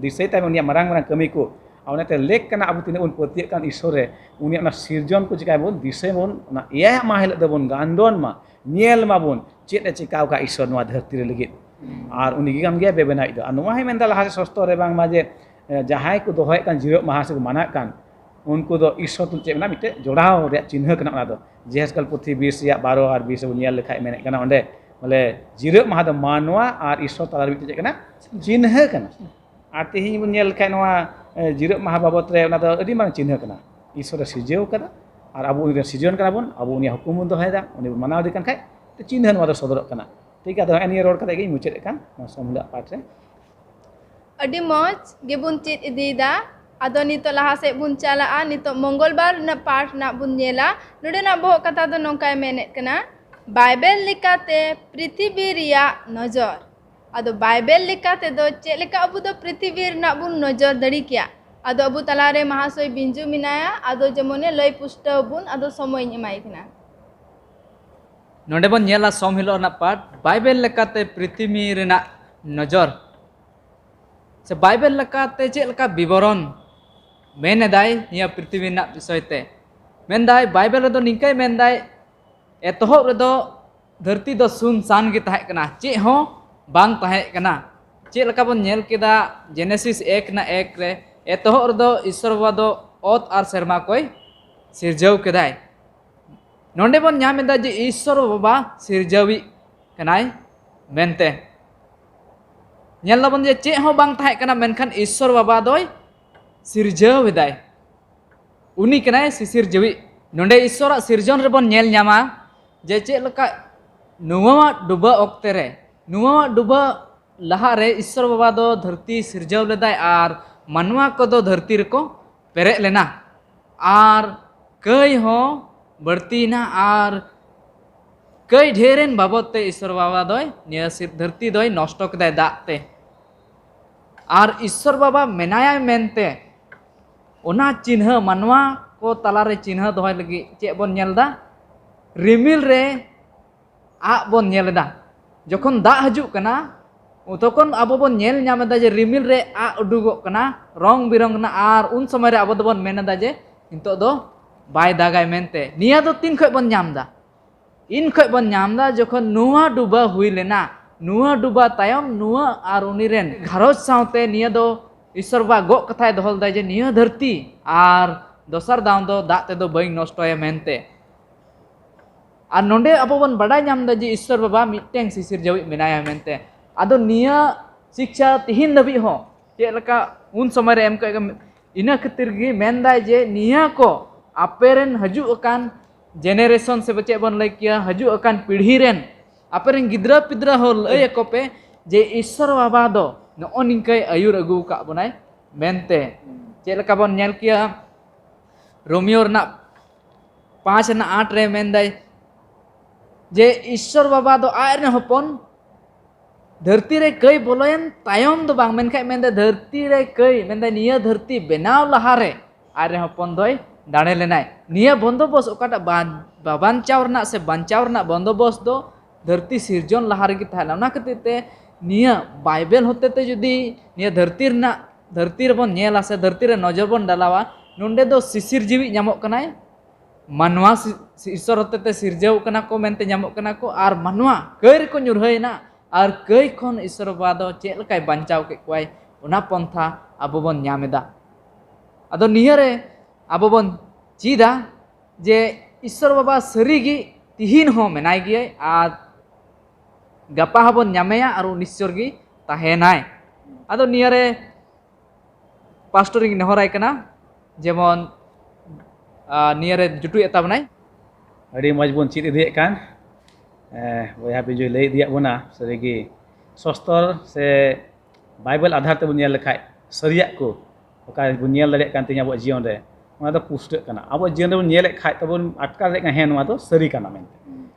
E: ᱫᱤᱥᱟᱹᱭ ᱛᱟᱭ ᱩᱱᱤᱭᱟᱜ ᱢᱟᱨᱟᱝ ᱢᱟᱨᱟᱝ ᱠᱟᱹᱢᱤ ᱠᱚ ᱚᱱᱟᱛᱮ ᱞᱮᱠ ᱠᱟᱱᱟ ᱟᱵᱚ ᱛᱤᱱᱟᱹᱜ ᱵᱚᱱ ᱯᱟᱹᱛᱭᱟᱹᱜ ᱠᱟᱱ ᱤᱥᱥᱚᱨ ᱨᱮ ᱩᱱᱤᱭᱟᱜ ᱚᱱᱟ ᱥᱤᱨᱡᱚᱱ ᱠᱚ ᱪᱤᱠᱟᱭᱵᱚᱱ ᱫᱤᱥᱟᱹᱭᱵᱚᱱ ᱚᱱᱟ ᱮᱭᱟᱭᱟᱜ ᱢᱟᱦᱟ ᱦᱤᱞᱳᱜ ᱫᱚᱵᱚᱱ ᱜᱟᱱᱰᱚᱱ ᱢᱟ ᱧᱮᱞ ᱢᱟᱵᱚᱱ ᱪᱮᱫ ᱮ ᱪᱤᱠᱟᱹᱣ ᱠᱟᱜ ᱤᱥᱥᱚᱨ ᱱᱚᱣᱟ ᱫᱷᱟᱹᱨᱛᱤ ᱨᱮ ᱞᱟᱹᱜᱤᱫ ᱟᱨ ᱩᱱᱤ ᱜᱮ ᱠᱟᱱ ᱜᱮᱭᱟ ᱵᱮᱵᱮᱱᱟᱣᱤᱡ ᱫᱚ ᱟᱨ ᱱᱚᱣᱟ ᱦᱚᱸᱭ ᱢᱮᱱᱫᱟ ᱞᱟᱦᱟ ᱥᱚᱥᱛᱚ ᱨᱮ ᱵᱟᱝᱢᱟ ᱡᱮ ᱡᱟᱦᱟᱸᱭ ᱠᱚ ᱫᱚᱦᱚᱭᱮᱫ ᱠᱟᱱ ᱡᱤᱨᱟᱹᱜ ᱢᱟᱦᱟ ᱥᱮ ᱠᱚ ᱢᱟᱱᱟᱜ ᱠᱟᱱ ᱩᱱᱠᱩ ᱫᱚ ᱤᱥᱥᱚᱨ ᱛᱩᱞ ᱪᱮᱫ ᱢᱮᱱᱟᱜᱼᱟ ᱢᱤᱫᱴᱮᱡ ᱡᱚᱲᱟᱣ ᱨᱮᱭᱟᱜ ᱪᱤᱱᱦᱟᱹ ᱠᱟᱱᱟ ᱚᱱᱟ ᱫᱚ ᱡᱮᱦᱮᱥᱠᱟᱞ ᱯᱩᱛᱷᱤ 20 ᱨᱮᱭᱟᱜ 12 ᱟᱨ 20 ᱵᱚᱱ ᱧᱮᱞ ᱞᱮᱠᱷᱟᱡ ᱢᱮᱱᱮᱫ ᱠᱟᱱᱟ ᱚᱸᱰᱮ ᱵᱚᱞᱮ ᱡᱤᱨᱟᱹᱜ ᱢᱟᱦᱟ ᱫᱚ ᱢᱟᱱᱣᱟ ᱟᱨ ᱤᱥᱥᱚᱨ ᱛᱟᱞᱟᱨᱮ ᱢᱤᱫᱴᱮᱡ ᱪᱮᱫ ᱠᱟᱱᱟ ᱪᱤᱱᱦᱟᱹ ᱠᱟᱱᱟ ᱟᱨ ᱛᱮᱦᱮᱧ ᱵᱚᱱ ᱧᱮᱞ ᱞᱮᱠᱷᱟᱡ ᱱᱚᱣᱟ ᱡᱤᱨᱟᱹᱜ ᱢᱟᱦᱟ ᱵᱟᱵᱚᱫ ᱨᱮ ᱚᱱᱟ ᱫᱚ ᱟᱹᱰᱤ ᱢᱟᱨᱟᱝ ᱪᱤᱱᱦᱟᱹ ᱠᱟᱱᱟ ᱤᱥᱥᱚᱨᱮ ᱥᱤᱨᱡᱟᱹᱣ ᱠᱟᱫᱟ ᱟᱨ ᱟᱵᱚ ᱩᱱᱤ ᱥᱤᱨᱡᱚᱱ ᱠᱟᱱᱟ ᱵᱚᱱ ᱟᱵᱚ ᱩᱱᱤᱭᱟᱜ ᱦᱩᱠᱩᱢ ᱵᱚᱱ ᱫᱚᱦᱚᱭᱮᱫᱟ ᱩᱱᱤ ᱵᱚᱱ ᱢᱟᱱᱟᱣ ᱫᱮ ᱠᱟᱱ ᱠᱷᱟᱡ ᱪᱤᱱᱦᱟᱹ ᱱᱚᱣᱟ ᱫᱚ ᱥᱚᱫᱚᱨᱚᱜ ᱠᱟᱱᱟ ᱴᱷᱤᱠ ᱜᱮᱭᱟ ᱟᱫᱚ ᱱᱤᱭᱟᱹ ᱨᱚᱲ ᱠᱟᱛᱮ ᱜᱤᱧ ᱢᱩᱪᱟᱹᱫᱮᱫ ᱠᱟᱱ ᱱᱚᱣᱟ ᱥᱚᱢᱦᱤᱞᱟᱜ ᱯᱟठ ᱨᱮ
D: ᱟᱹᱰᱤ ᱢᱚᱡᱽ ᱜᱮᱵᱚᱱ ᱪᱮᱫ ᱤᱫᱤᱭᱮᱫᱟ ᱟᱫᱚ ᱱᱤᱛᱚᱜ ᱞᱟᱦᱟ ᱥᱮᱫ ᱵᱚᱱ ᱪᱟᱞᱟᱜᱼᱟ ᱱᱤᱛᱚᱜ ᱢᱚᱝᱜᱚᱞᱵᱟᱨ ᱨᱮᱱᱟᱜ ᱯᱟठ ᱨᱮᱱᱟᱜ ᱵᱚᱱ ᱧᱮᱞᱟ ᱱᱚᱰᱮᱱᱟᱜ ᱵᱚᱦᱚᱜ ᱠᱟᱛᱷᱟ ᱫᱚ ᱱᱚᱝᱠᱟᱭ ᱢᱮᱱᱮᱫ ᱠᱟᱱᱟ ᱵᱟᱭᱵᱮᱞ ᱞᱮᱠᱟᱛᱮ ᱯᱨᱤᱛᱷᱤᱵᱤ ᱨᱮᱭᱟᱜ ᱱᱚᱡᱚᱨ ᱟᱫᱚ ᱵᱟᱭᱵᱮᱞ ᱞᱮᱠᱟ ᱛᱮᱫᱚ ᱪᱮᱫ ᱞᱮᱠᱟ ᱟᱵᱚ ᱫᱚ ᱯᱨᱤᱛᱷᱤᱵᱤ ᱨᱮᱱᱟᱜ ᱵᱚᱱ ᱱᱚᱡᱚᱨ ᱫᱟᱲᱮ ᱠᱮᱭᱟ ᱟᱫᱚ ᱟᱵᱚ ᱛᱟᱞᱟᱨᱮ ᱢᱟᱦᱟᱥᱚᱭ ᱵᱤᱧᱡᱩ ᱢᱮᱱᱟᱭᱟ ᱟᱫᱚ ᱡᱮᱢᱚᱱᱮ ᱞᱟᱹᱭ ᱯᱩᱥᱴᱟᱹᱣ ᱵᱚᱱ ᱟᱫᱚ ᱥᱚᱢᱚᱭᱤᱧ ᱮᱢᱟᱭ ᱠᱟᱱᱟ
F: ᱱᱚᱰᱮ ᱵᱚᱱ ᱧᱮᱞᱟ ᱥᱚᱢ ᱦᱤᱞᱳᱜ ᱨᱮᱱᱟᱜ ᱯᱟठ ᱵᱟᱭᱵᱮᱞ ᱞᱮᱠᱟᱛᱮ ᱯᱨᱤᱛᱷᱤᱵᱤ ᱨᱮᱱᱟᱜ ᱱᱚᱡᱚᱨ ᱥᱮ ᱵᱟᱭᱵᱮᱞ ᱞᱮᱠᱟᱛᱮ ᱪᱮᱫ ᱞᱮᱠᱟ ᱵᱤᱵᱚᱨᱚᱱ ᱢᱮᱱᱮᱫᱟᱭ ᱱᱤᱭᱟᱹ ᱯᱨᱤᱛᱷᱤᱵᱤ ᱨᱮᱱᱟᱜ ᱵᱤᱥᱚᱭ ᱛᱮ ᱢᱮᱱᱫᱟᱭ ᱵᱟᱭᱵᱮᱞ ᱨᱮᱫᱚ ᱱᱤᱝᱠᱟᱹᱭ ᱢᱮᱱᱫᱟᱭ ᱮᱛᱚᱦᱚᱵ ᱨᱮᱫᱚ ᱫᱷᱟᱹᱨᱛᱤ ᱫᱚ ᱥᱩᱱᱥᱟᱱ ᱜᱮ ᱛᱟᱦᱮᱸ ᱠᱟᱱᱟ ᱪᱮᱫ ᱦᱚᱸ ᱵᱟᱝ ᱛᱟᱦᱮᱸ ᱠᱟᱱᱟ ᱪᱮᱫ ᱞᱮᱠᱟ ᱵᱚᱱ ᱧᱮᱞ ᱠᱮᱫᱟ ᱡᱮᱱᱮᱥᱤᱥ 1:1 ᱨᱮ एतोहब रदो ईश्वर बाबा दो ओत आर सेरमा कोई सिरजाव केदाय नोंडे बन नामेदा जे ईश्वर बाबा सिरजावी कनाय मेनते नेल बन जे चे हो बांग ताहे कना मेनखान ईश्वर बाबा दोय सिरजाव एदाय उनी कनाय सिरजावी नोंडे ईश्वर सिरजन रे बन नेल न्यामा जे चे लका नुवा डुबा ओक्ते रे नुवा डुबा लहा रे ईश्वर बाबा दो धरती सिरजाव लेदाय आर मानवा को दो धरती रको पेरे लेना आर कई हो बढ़ती ना आर कई ढेरेन बाबत ते ईश्वर बाबा दोय निया सिर धरती दोय नष्ट कदाय दाते आर ईश्वर बाबा मेनाया मेनते ओना चिन्ह मानवा को तलारे चिन्ह दोय लगी चे बन नेलदा रिमिल रे आ बन नेलदा जखन दा हजू कना तखन अब बन नेल नामेदा जे रिमिल रे आ उडुगो कना रंग बिरंग ना आर उन समय रे अब दो बन मेनदा जे नितो दो बाय दागाय मेनते निया दो तीन खय बन नामदा इन खय बन नामदा जखन नुवा डुबा हुई लेना नुवा डुबा तायम नुवा आर उनिरेन घरज सावते निया दो ईश्वर बा गो कथाय दोहल दा जे निया धरती आर दोसर दाम दो दा ते दो बई नष्टय मेनते आर नोंडे अब बन बडाय नामदा जे ईश्वर बाबा मिटेंग सिसिर जावी मेनाया मेनते आदो निया शिक्षा तिहिन दबी हो चे लका उन समय रे एम का इना खातिर गी मेनदाय जे निया को आपेरेन हजू अकान जेनेरेशन से बचे बन लय किया हजू अकान पीढ़ी रेन आपेरेन गिद्रा पिद्रा हो लय को पे जे ईश्वर बाबा दो नो निंकय आयुर अगु का बनाय मेनते चे लका बन नेल किया रोमियो रना 5 ना 8 रे मेनदाय जे ईश्वर बाबा दो आयरन हपन धरती रे कई बोलोयन तायम दो बांग मेनखाय मेनदे धरती रे कई मेनदे निया धरती बेनाव लहारे आरे हपन दोय दाड़े लेनाय निया बंदोबस्त ओकाटा बाबांचाव रना से बांचाव रना बंदोबस्त दो धरती सिरजन लहारे की थाला ना खातिर निया बाइबल होते ते जुदी निया धरती रे बन नेला से धरती रे नजर बन डालावा नोंडे दो सिसिर जीवी नामक कनाय मानवा ईश्वर होते ते सिरजाव कना को मेनते नामक कना को आर मानवा कई रे को ᱧᱩᱨᱦᱟᱹᱭना आर कई खन ईश्वर बाबा दो चे लकाय बांचाव के कोय ओना पंथा आबो बन ᱧᱟᱢᱮᱫᱟ आदो नियरे आबो बन चीदा जे ईश्वर बाबा सरीगी तिहिन हो मेनाय गिय आर गपा हबन ᱧᱟᱢᱮᱭᱟ आर उन ईश्वर गी ताहेनाय आदो नियरे पास्टरिंग नेहराय कना जेमन नियरे जुटु एताबनाय
E: अड़ी मज बन चीज इदिए कान बया बिजु लई दिया बना सरीगी सस्तर से बाइबल आधार ते बुनिया लेखाय सरिया को ओका बुनिया लड़े कान तिया अब जीवन रे ओना दो पुष्ट कना अब जीवन रे बुनिया लेखाय तबन अटकार रे हे नोआ दो सरी कना मेनते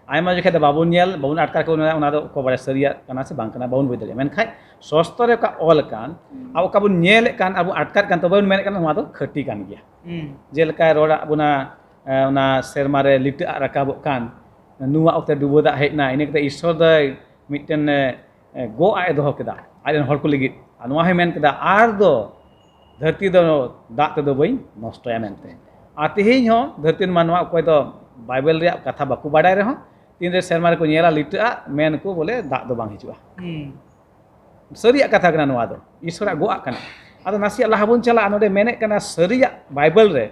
E: आयमा जगह बाबून नेल बाबून आटकार को को बड़े सरिया कना से बांग कना बाबून बुझ दाड़े मेनखाय शास्त्र रे का ऑल कान अब का बुन नेल कान अब आटकार कान तो बाबून मेन कान नवा दो खटी कान गया जेलका रोड़ा बुना ना सेरमा रे लिट राकाब कान नुआ उते डुबो दा हेना इने कते ईश्वर द मिटन गो आय दो केदा आयन हर को लगी नवा हे मेन केदा आर दो धरती दो दा ते दो बई नष्टया मेनते आ तेहेñ हो धरती मानवा कोई तो बाइबल रे कथा बाकू बाडाय रे हो तीन रे सेरमा रे को नेला लिटा मेन को बोले दा दो बांग हिजुआ सरिया कथा कना नवा दो ईश्वरा गो कना आदो नासिया लाहा बुन चला नोडे मेने कना सरिया बाइबल रे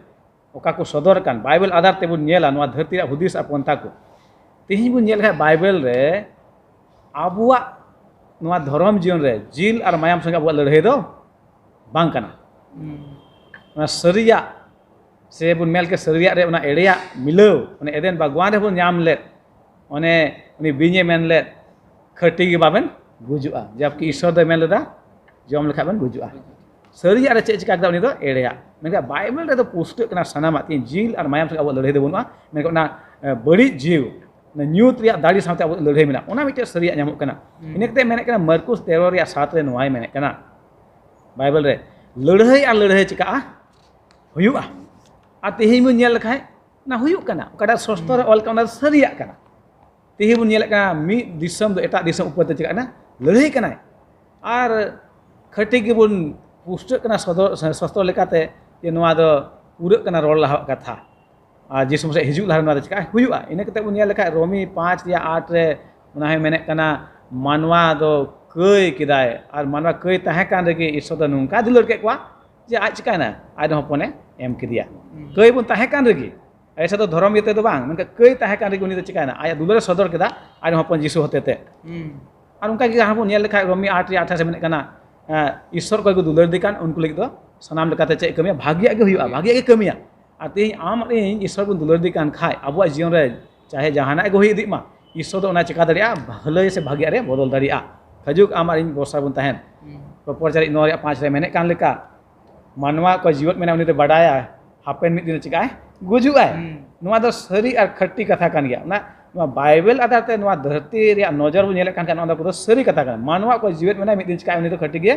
E: ओका को सदर कान बाइबल आधार ते बुन नेला नवा धरती रे हुदिस अपनता को तेहेñ बुन नेल है बाइबल रे आबुआ नवा धर्म जीवन रे जिल और मायाम संगे आबुआ लड़ाई दो बांग कना ना सरिया से बुन मेल के सरिया रे उना एड़िया मिलो उने एदेन बागवान रे बुन नाम ले उने उनी बिnye मेन ले खटी के बाबेन गुजुआ जबकि ईश्वर दे मेन लेदा जम लेखा बन गुजुआ सरिया रे चेक का उनी दो एड़िया मेनका बाइबल रे दो पुस्तक कना सनामा तीन जिल और मायाम संगे आबुआ लड़ाई दो बुनवा मेनका ना बड़ी जीव ना न्यूत रिया दाड़ी साथे आबुआ लड़ाई मेना उना मिटे सरिया ᱧᱟᱢᱚᱜ कना इनेकते मेने कना मरकुस 13 रिया 7 रे नोवाय मेने कना बाइबल रे लड़ाई और लड़ाई चिका हुयुआ आ तेहेñ बुन नेल लखाय ना हुयुक कना ओकाटा शास्त्र ऑल कना सरिया कना तेहेñ बुन नेल कना मी दिसम दो एटा दिसम ऊपर ते चिका ना लड़ाई कना और खटी के बुन पुस्तक कना शास्त्र लेकाते जे नोवा दो पूरा कना रोल लहा कथा आ जिसम से हिजुक लहा नोवा चिका हुयुआ इने कते बुन नेल लखाय रोमी 5 या 8 रे उना हे मेने कना मानवा दो कई किदाय और मानवा कई ताहे कान रेगे ईश्वर दो नुंका दुलर के क्वा जे आज चिकाना आज हपने एम किदिया कई बुन ताहे कान रेगे ऐसा तो धर्म येते तो बांग मेनका कई ताहे कान रेगे उनी दो चिकाना आया दुलर सदर केदा आज हपन जिसु होतेते और उनका कि हाबो नेल लेखा रोमी 8 या 28 से मेने कना ईश्वर को दुलर दिकान उनको लगी दो सनाम लेकाते चे कमिया भाग्य के हुयुआ भाग्य के कमिया आते आम रे ईश्वर को दुलर दिकान खाय अबुआ जीवन रे चाहे जहाना को हुई दिमा ईश्वर दो ना चिका दरिया भले से भाग्य रे बदल दरिया खजुक आमार इन बर्षा बुन तहन प्रपोजल 9 या 5 रे मेने कान लेका मानवा को जीवन मेना उनी ते बडाया हापेन मिद दिन चिकाय गुजुआय नोवा दो सरी और खट्टी कथा कान गया ना नोवा बाइबल आधार ते नोवा धरती रे नजर बु नेले कान कान नोवा दो सरी कथा कान मानवा को जीवन मेना मिद दिन चिकाय उनी तो खट्टी गे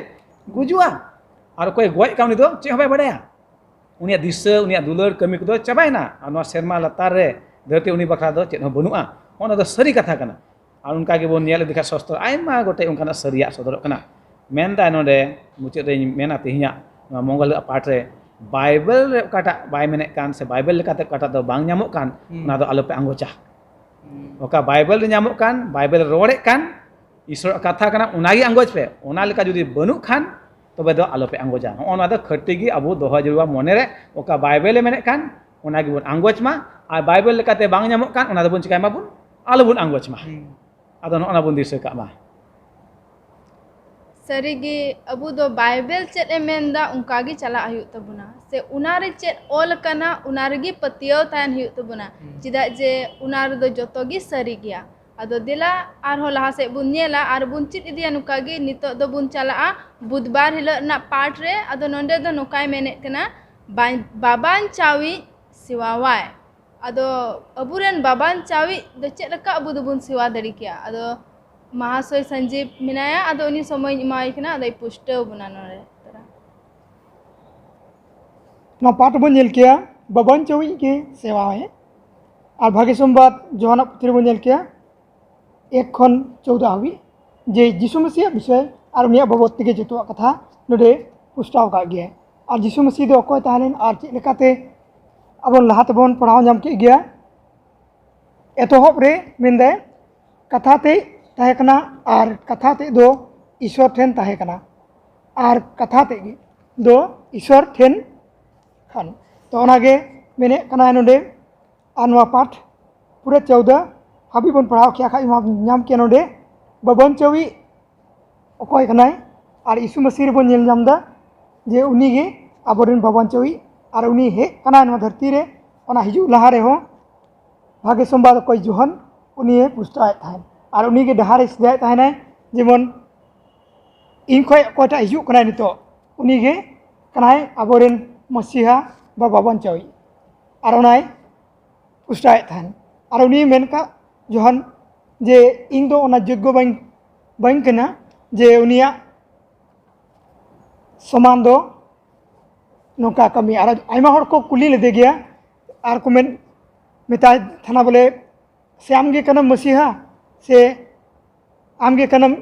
E: गुजुआ और कोई गोय का उनी दो चे हबाय बडाया उनी दिस उनी दुलर कमी को दो चबायना और नोवा सेरमा लतार रे धरती उनी बखरा दो चे बनुआ ओना दो सरी कथा कान और उनका के बोन नेल देखा शास्त्र आयमा गोटे उनका सरिया सदर कना मेनदा नोडे मुचाद रे मेना तेहिया मंगल पाठ रे बाइबल रे काटा बाय मेने कान से बाइबल लेकाते काटा दो बांग ᱧᱟᱢᱚᱜ कान उना दो आलोपे आंगोचा ओका बाइबल रे ᱧᱟᱢᱚᱜ कान बाइबल रोड़े कान ईश्वर कथा कना उनागी आंगोच पे उना लेका जुदी बनु खान तबे दो आलोपे आंगोजा ओना दो खट्टी गी अबु दोहा जरुवा मने रे ओका बाइबल मेने कान उनागी बुन आंगोच मा आ बाइबल लेकाते बांग ᱧᱟᱢᱚᱜ कान उना दो बुन चिकाय मा बुन आलो बुन आंगोच मा आदो नोना बुन दिसे का मा
D: सरीगे अबू दो बाइबल चेत मेनदा उनकागी चला हुयुक तबुना से उनारे चेत ऑल कना उनारगी पतियो तान हुयुक तबुना चिदा जे उनार दो जोतोगी सरी गया अदो दिला आर हो लहा से बुन नेला आर बुन चित इदिया नुकागी नितो दो बुन चला बुधवार हिलो ना पाठ रे अदो नोंडे दो नुकाय मेने कना बाबान चावी सिवावाय अदो अबुरेन बाबान चावी दो चेत लका अबू दो बुन सिवा दड़ी किया अदो महाशय संजीव मिनाया अदो उनी समय इमाय कना अदो पुष्टव बुना नोरे तरा
G: ना पाठ बन नेल किया बाबान चौई के सेवा है और भाग्य संबाद जोहाना पुत्री बन नेल किया 1 खन 14 हावी जे यीशु मसीह विषय और उनिया बाबत के जतो कथा नोडे पुष्टाव का गया और यीशु मसीह दो अकोय ताहलेन और चे लेकाते अबन लहाते बन पढ़ाव नाम के गया एतोहब रे मेनदे कथाते ताहे कना और कथाते दो ईश्वर ठेन ताहे कना और कथाते दो ईश्वर ठेन खान तो ओनागे मेने कना नोडे आनवा पाठ पूरे 14 हाबी बन पढ़ाव किया खाई नाम के नोडे बाबन चौई अकोय कनाय और यीशु मसीह बन नेल नामदा जे उनी गे आबोरेन बाबन चौई और उनी हे कना नवा धरती रे ओना हिजु लहा रे हो भाग्य संबाद अकोय जोहन उनी पुष्टाय थान और उनी के डहारे सिदाय ताहना जेमन इन खय अकोयटा हिजु कना नितो उनी गे कनाय आबोरेन मसीहा बा बाबन चौई और ओनाय पुष्टाय थान और उनी मेनका जोहन जे इन दो ओना योग्य बाइन कना जे उनिया समान दो नौका कमी और आयमा हर को कुली लेदे गया और को मेता थाना बोले से आमगे कनम मसीहा से आमगे कनम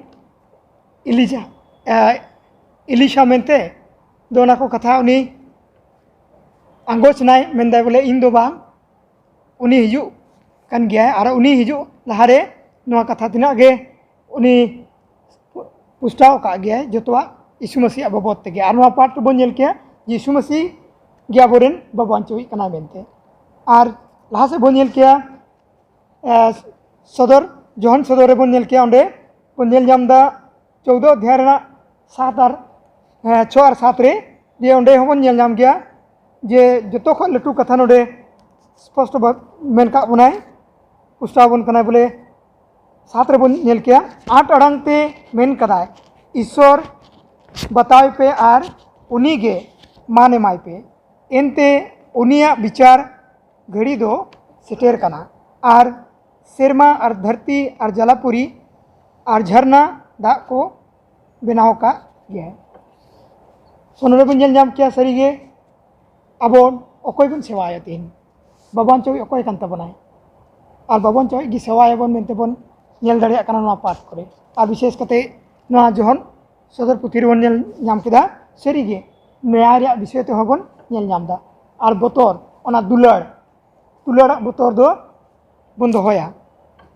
G: इलिशा मेनते दोना को कथा उनी आंगोच नाय मेनदा बोले इन दो बांग उनी हिजु kan gaya और उनी हिजु लहारे नोआ कथा तना गे उनी पुस्ताव का गया जोतवा यीशु मसीह बाबत तेगे और नोआ पाठ बन नेल के यीशु मसीह गया बोरेन बाबान चोई कना मेनते और लहा से बन नेल के सदर जोहन सदर बन नेल के ओंडे बन नेल जामदा 14 अध्याय रे 7 और 6 और 7 रे जे ओंडे होबन नेल जाम गया जे जतो ख लटू कथा नोडे स्पष्ट मेन का बनाए पुस्तावन कना बोले 7 रे बन नेल के 8 अड़ांग ते मेन कदाय ईश्वर बतावे पे और उनी गे माने माय पे एनते उनिया विचार घड़ी दो सेटेर कना और सेरमा और धरती और जलापुरी और झरना दा को बनाव का गया सोनरे बन नेल जाम क्या सरी गे अब अकोय बन सेवाया तीन बाबान चोई अकोय कान तबनाय और बाबान चोई गी सेवाया बन मेनते बन नेल दाड़िया कना नोआ पाठ करे और विशेष कते नोआ जोहन सदर पुथी बन नेल जाम केदा सरी गे न्याय रे विषय ते होबन नेल जामदा और बतर ओना दुलाड़ बतर दो बन दोहया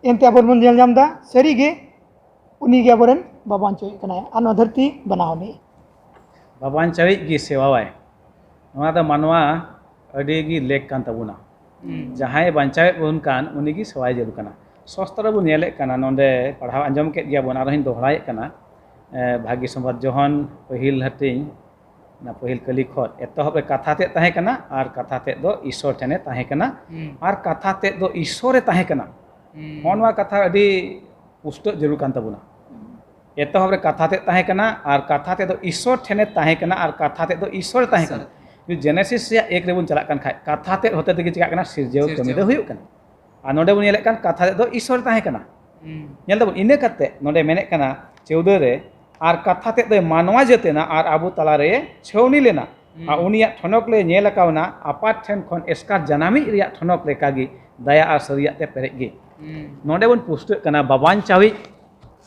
G: एनते अब बन नेल जामदा सरी गे उनी गे बरन बाबान चोई कनाय और धरती बनावनी
E: बाबान चोई गी सेवावाय नोआ दा मानवा अडी गी लेक कान तबुना जहां बांचावे बन कान उनी गी सेवाय जरूर कना सस्त्र बन नेले कना नोंडे पढ़ाव आंजम के गया बन आरहिन दोहराय कना भाग्य संबद जोहन पहिल हटिंग ना पहिल कली खत एतहब कथा ते ताहे कना और कथा ते दो ईश्वर ठेने ताहे कना और कथा ते दो ईश्वर ताहे कना होनवा कथा अडी पुष्ट जरूर कान तबुना एतहब कथा ते ताहे कना और कथा ते दो ईश्वर ठेने ताहे कना और कथा ते दो ईश्वर ताहे कना जेनेसिस से एक रेबन चला कान खाय कथा ते होते तेगे चिका कना सिरजेव कमी दो हुयुक कना आ नोडे बन नेले कान कथा ते दो ईश्वर ताहे कना नेल दबन इने कते नोडे मेने कना 14 रे और कथा ते दो मानवा जतेना और आबू तला रे छौनी लेना और उनिया ठनक ले नेल कावना आपात ठेन खन एस्कार जनामी रिया ठनक ले कागी दया और सरिया ते पेरेगे नोडे बन पुष्ट कना बाबान चावी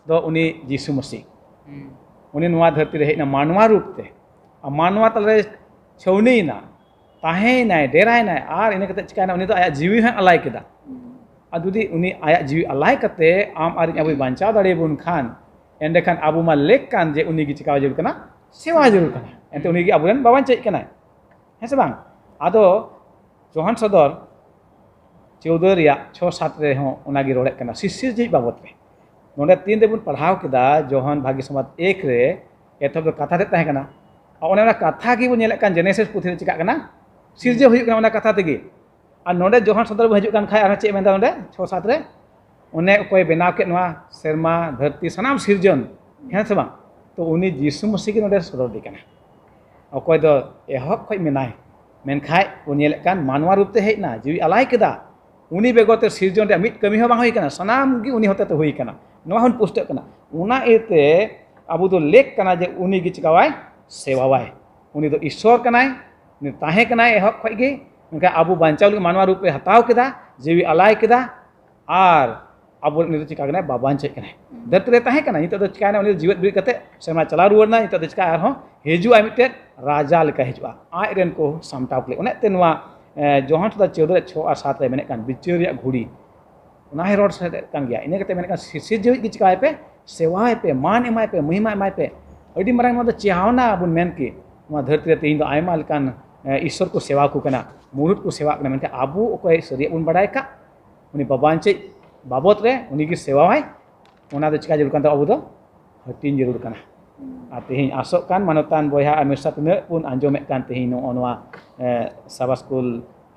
E: दो उनी यीशु मसीह उनी नोआ धरती रे हेना मानवा रूप ते आ मानवा तला रे छौनी ना ताहे नाय डेराय नाय और इने कते चिकाना उनी दो आया जीवी है अलाय केदा आ जुदी उनी आया जीवी अलाय कते आम आर अबु बांचा दाड़े बुन खान एंडे खान आबु मा लेक कान जे उनी गी चिकाव जरूर कना सेवा जरूर कना एंते उनी गी आबुरेन बाबान चेक कना है से बांग आदो जोहन सदर 14 रिया 6-7 रे हो उना गी रोड़े कना शिष्य जी बाबत रे नोडे 3 रे बुन पढ़ाव केदा जोहन भाग्य समाज 1 रे एथब कथा ते ताहे कना और ओना कथा की बन नेले कान जेनेसिस पुथी रे चिका कना सिरजे हुयुक कना ओना कथा तेगे और नोडे जोहन सदर हजू कान खाय चे मेंदा नोडे 6-7 रे उन्हें कोई बनाव के नोआ सेरमा धरती सनाम सिरजन है से बांग तो उनी यीशु मसीह के नोडे सदर दी कना अकोय दो एहब खय मेनाय मेन खाय उनी लेकान मानवा रूप ते हेना जीवी अलाय केदा उनी बेगोते सिरजन रे मिट कमी हो बांग होई कना सनाम गी उनी होते तो होई कना नोआ हुन पुष्ट कना उना एते अबु दो लेक कना जे उनी गी चिकावाय सेवावाय उनी दो ईश्वर कनाय उनी ताहे कनाय एहब खय गे उनका अबु बांचाव मानवा रूप पे हताव केदा जीवी अलाय केदा और अब नि चिका कना बाबान चेक कना धरती रे ताहे कना नितो चिकाना उनी जीवित बिर कते सेमा चला रुवरना नितो चिका आरो हेजु आ मिटे राजा लेका हेजुआ आय रेन को सामटाव ले उने ते नोआ जोहन तो 14 6 और 7 रे मेने कान बिचर रिया घुड़ी उना हे रोड से कान गया इने कते मेने कान शिष्य जीवित गी चिकाय पे सेवाय पे मान एमाय पे महिमा एमाय पे अडी मरांग मद चाहना बुन मेन की नोआ धरती रे तेइन दो आयमा लकान ईश्वर को सेवा को कना मुरुत को सेवा कना मेनके आबू ओकोय सरिया बुन बडाय का उनी बाबान चे बाबत रे उनी की सेवा है उना दो चिका जरूर कान अबू दो हटिन जरूर कना आ तेहिन आसो कान मानतान बयहा आमेसा तने बुन आंजोमे कान तेहिन नोआ साबा स्कूल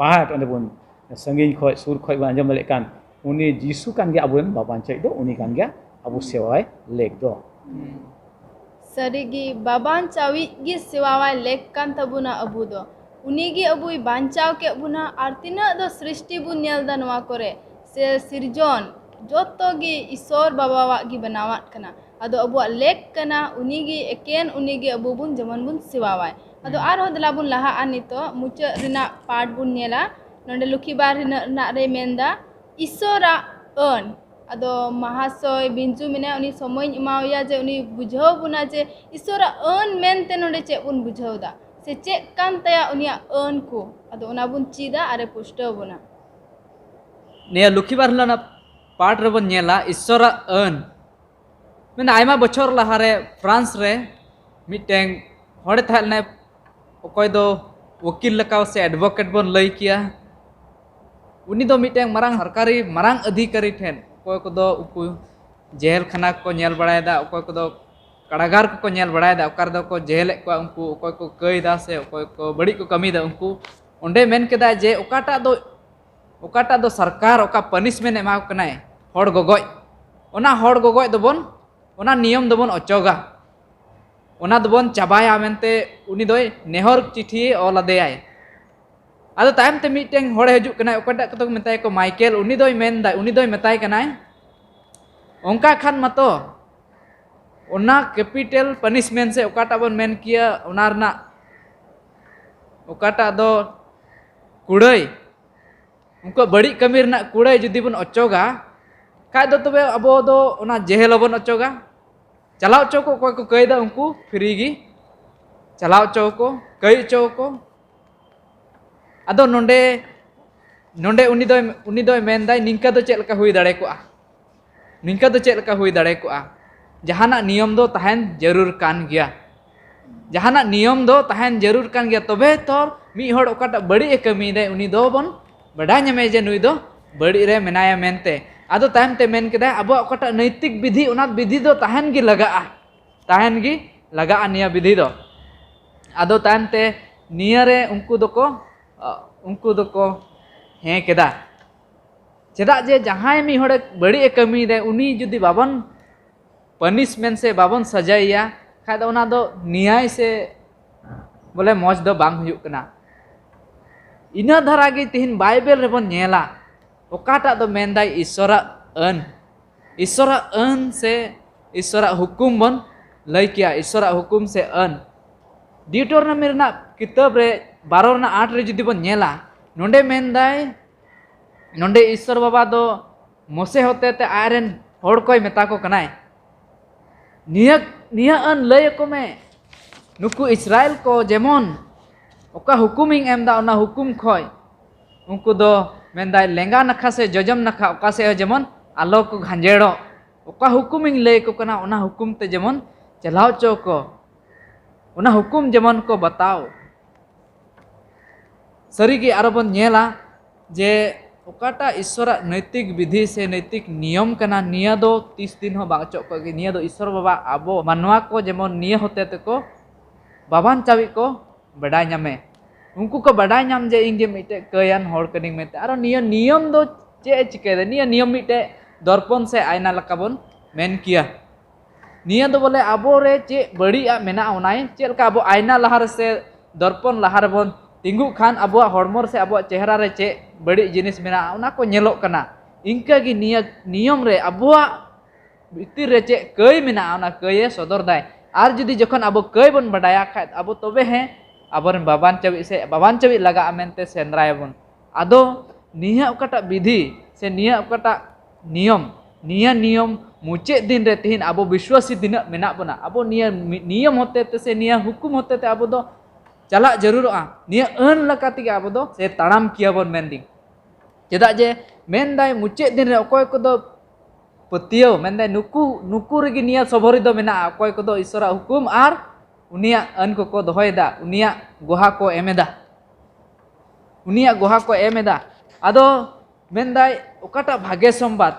E: पाठ ओने बुन संगिन खय सुर खय बुन आंजोम ले कान उनी यीशु कान गे अबुन बाबान चे दो उनी कान गे अबू सेवा है लेक दो
D: सरिगी बाबान चावी गी सेवावाय लेक कान तबुना अबू दो उनी गी अबुई बांचाव के बुना आर तिना दो सृष्टि बुन नेल दा नोआ करे से सिरजन जोतो गी ईश्वर बाबावाग गी बनावात कना अदो अबुआ लेक कना उनीगी एकेन उनीगी अबु बुन जमन बुन सिवावाय अदो आर हो दला बुन लहा अनितो मुचा रिना पाठ बुन नेला नोंडे लुखीबार रिना रे मेंदा ईश्वरा अन अदो महाशय बिंजू मेने उनी समय इमावया जे उनी बुझाव बुना जे ईश्वरा अन मेनते नोंडे चे बुन बुझावदा से चे कान तया उनिया अन को अदो उना बुन चीदा आरे पुष्टव बुना
F: निया लुखीबार लना पाठ रेबन नेला ईश्वरा अन मैंने आयमा बछर लहारे फ्रांस रे मिटेंग हड़े थालने अकय दो वकील लकाव से एडवोकेट बन लई किया उनी दो मिटेंग मारांग सरकारी मारांग अधिकारी ठेन अकय को दो उकु जेल खाना को नेल बड़ायदा अकय को दो कारागार को नेल बड़ायदा अकार दो को जेल को उनको अकय को कईदा से अकय को बड़ी को कमीदा उनको ओंडे मेन केदा जे ओकाटा दो सरकार ओका पनिशमेंट एमाव कनाय हड़ गगoj ओना हड़ गगoj दोबन ओना नियम दोबन अचोगा ओना दोबन चाबाया मेनते उनी दोय नेहर चिठी ओलादेयाय आदो तायम ते मिटेंग हड़े हजु कनाय ओकाटा को मेताय को माइकेल उनी दोय मेताय कनाय ओंका खान मतो ओना कैपिटल पनिशमेंट से ओकाटा बन मेन किया ओना रना ओकाटा दो कुड़ाई उनको बड़ी कमी रना कुड़ाई जुदी बन अचोगा खाय दो तबे अबो दो ओना जेहेल बन अचोगा चलाव चो को कोई को कईदा उनको फ्री गी चलाव चो को कई चो को अदो नोंडे उनी दोय मेनदाय निंका दो चेलका हुई दाड़े को निंका दो चेलका हुई दाड़े को जहाना नियम दो तहन जरूर कान गया जहाना नियम दो तहन जरूर कान गया तबे तो मी हड़ ओकाटा बड़ी कमी दे उनी दो बन बड़ा नमे जे नुई दो बड़ी रे मेनाया मेनते आदो तायम ते मेन केदा अब ओकाटा नैतिक विधि ओना विधि दो तहन गी लगा निया विधि दो आदो तायम ते निया रे उनको दो हे केदा चेदा जे जहां मी हड़ बड़ी कमी दे उनी जुदी बाबन पनिशमेंट से बाबन सजाइया खाय दो ओना दो न्याय से बोले मौज दो बांग हुयुक कना इना धारा गे तिहिन बाइबल रेबन नेला ओकाटा दो मेनदाय ईश्वरा अन से ईश्वरा हुकुम बन लई किया ईश्वरा हुकुम से अन डिटोरनमी रना किताब रे 12:8 रे जुदी बन नेला नोंडे मेनदाय नोंडे ईश्वर बाबा दो मोसे होते ते आयरन हड़ कोय मेता को कनाय निया अन लय को में नुकु इस्राएल को जेमन ओका हुकुमिंग एमदा ओना हुकुम खोय उनको दो मेनदाय लेंगा नखा से जजम नखा ओका से जेमन आलो को घांजेड़ो ओका हुकुमिंग लय को कना ओना हुकुम ते जेमन चलाव चो को ओना हुकुम जेमन को बताओ सरीगी आरोबन नेला जे ओकाटा ईश्वरा नैतिक विधि से नैतिक नियम कना निया दो 30 दिन हो बांचो को निया दो ईश्वर बाबा आबो मानवा को जेमन निया होते ते को बाबान चाबी को बड़ा नामे उनको को बड़ा नाम जे इंगे मिटे कयान हड़ कनिंग मेते आरो निया नियम दो चे चिके दे निया नियम मिटे दर्पण से आयना लकाबन मेन किया निया दो बोले आबो रे चे बड़ी आ मेना ओनाय चेलका आबो आयना लहार से दर्पण लहार बन तिंगु खान आबो हड़मोर से आबो चेहरा रे चे बड़ी जिनिस मेना ओना को नेलो कना इंका गी नियम रे आबो भीतर रे चे कई मेना ओना कये सदर दाय आर जुदी जखन आबो कई बन बडाया खाय आबो तबे हैं आबोरन बाबान चबी लगा मेनते सेंद्रायबन आदो निया ओकाटा विधि से निया ओकाटा नियम मुचे दिन रे तिहिन आबो विश्वासी दिन मेना बना आबो नियम होते ते से निया हुकुम होते ते आबो दो चला जरूरआ निया अन लकाती आबो दो से ताड़ाम किया बन मेनदिंग चेदा जे मेनदाय मुचे दिन रे अकोय को दो पतियो मेनदाय नुकु रेगी निया सबरी दो मेना अकोय को दो ईश्वरा हुकुम आर उनिया अन को दोहयदा उनिया गोहा को एमेदा आदो मेनदाय ओकाटा भागे संबाद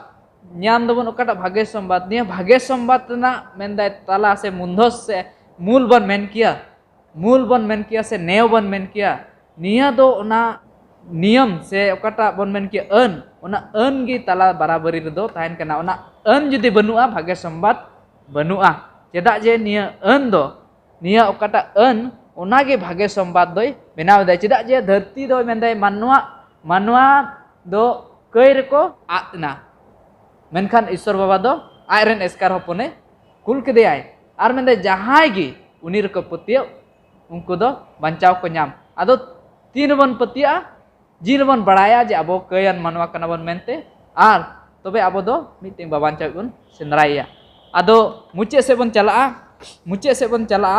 F: न्यान दबन ओकाटा भागे संबाद निया भागे संबाद ना मेनदाय ताला से मुंधस से मूल बन मेन किया से नेव बन मेन किया निया दो ओना नियम से ओकाटा बन मेन किया ओना अन गी ताला बराबरी रे दो ताहन कना ओना अन जुदी बनुआ भागे संबाद बनुआ चेदा जे निया अन दो निया ओकाटा अन ओनागे भागे संबाद दोय बेनाव दे चेदा जे धरती दो मेनदाय मानवा दो कई रेको आदना मेनखान ईश्वर बाबा दो आयरन एस्कार होपने कुल केदेयाय आर मेंदे जहाय गी उनी रको पतिया उनको दो बंचाव को नाम आदो तीन बन पतिया जिन बन बड़ाया जे अबो कयन मानवा कना बन मेनते आर तबे अबो दो मिटिंग बाबांचाव बन सेंद्राया आदो मुचे से बन चला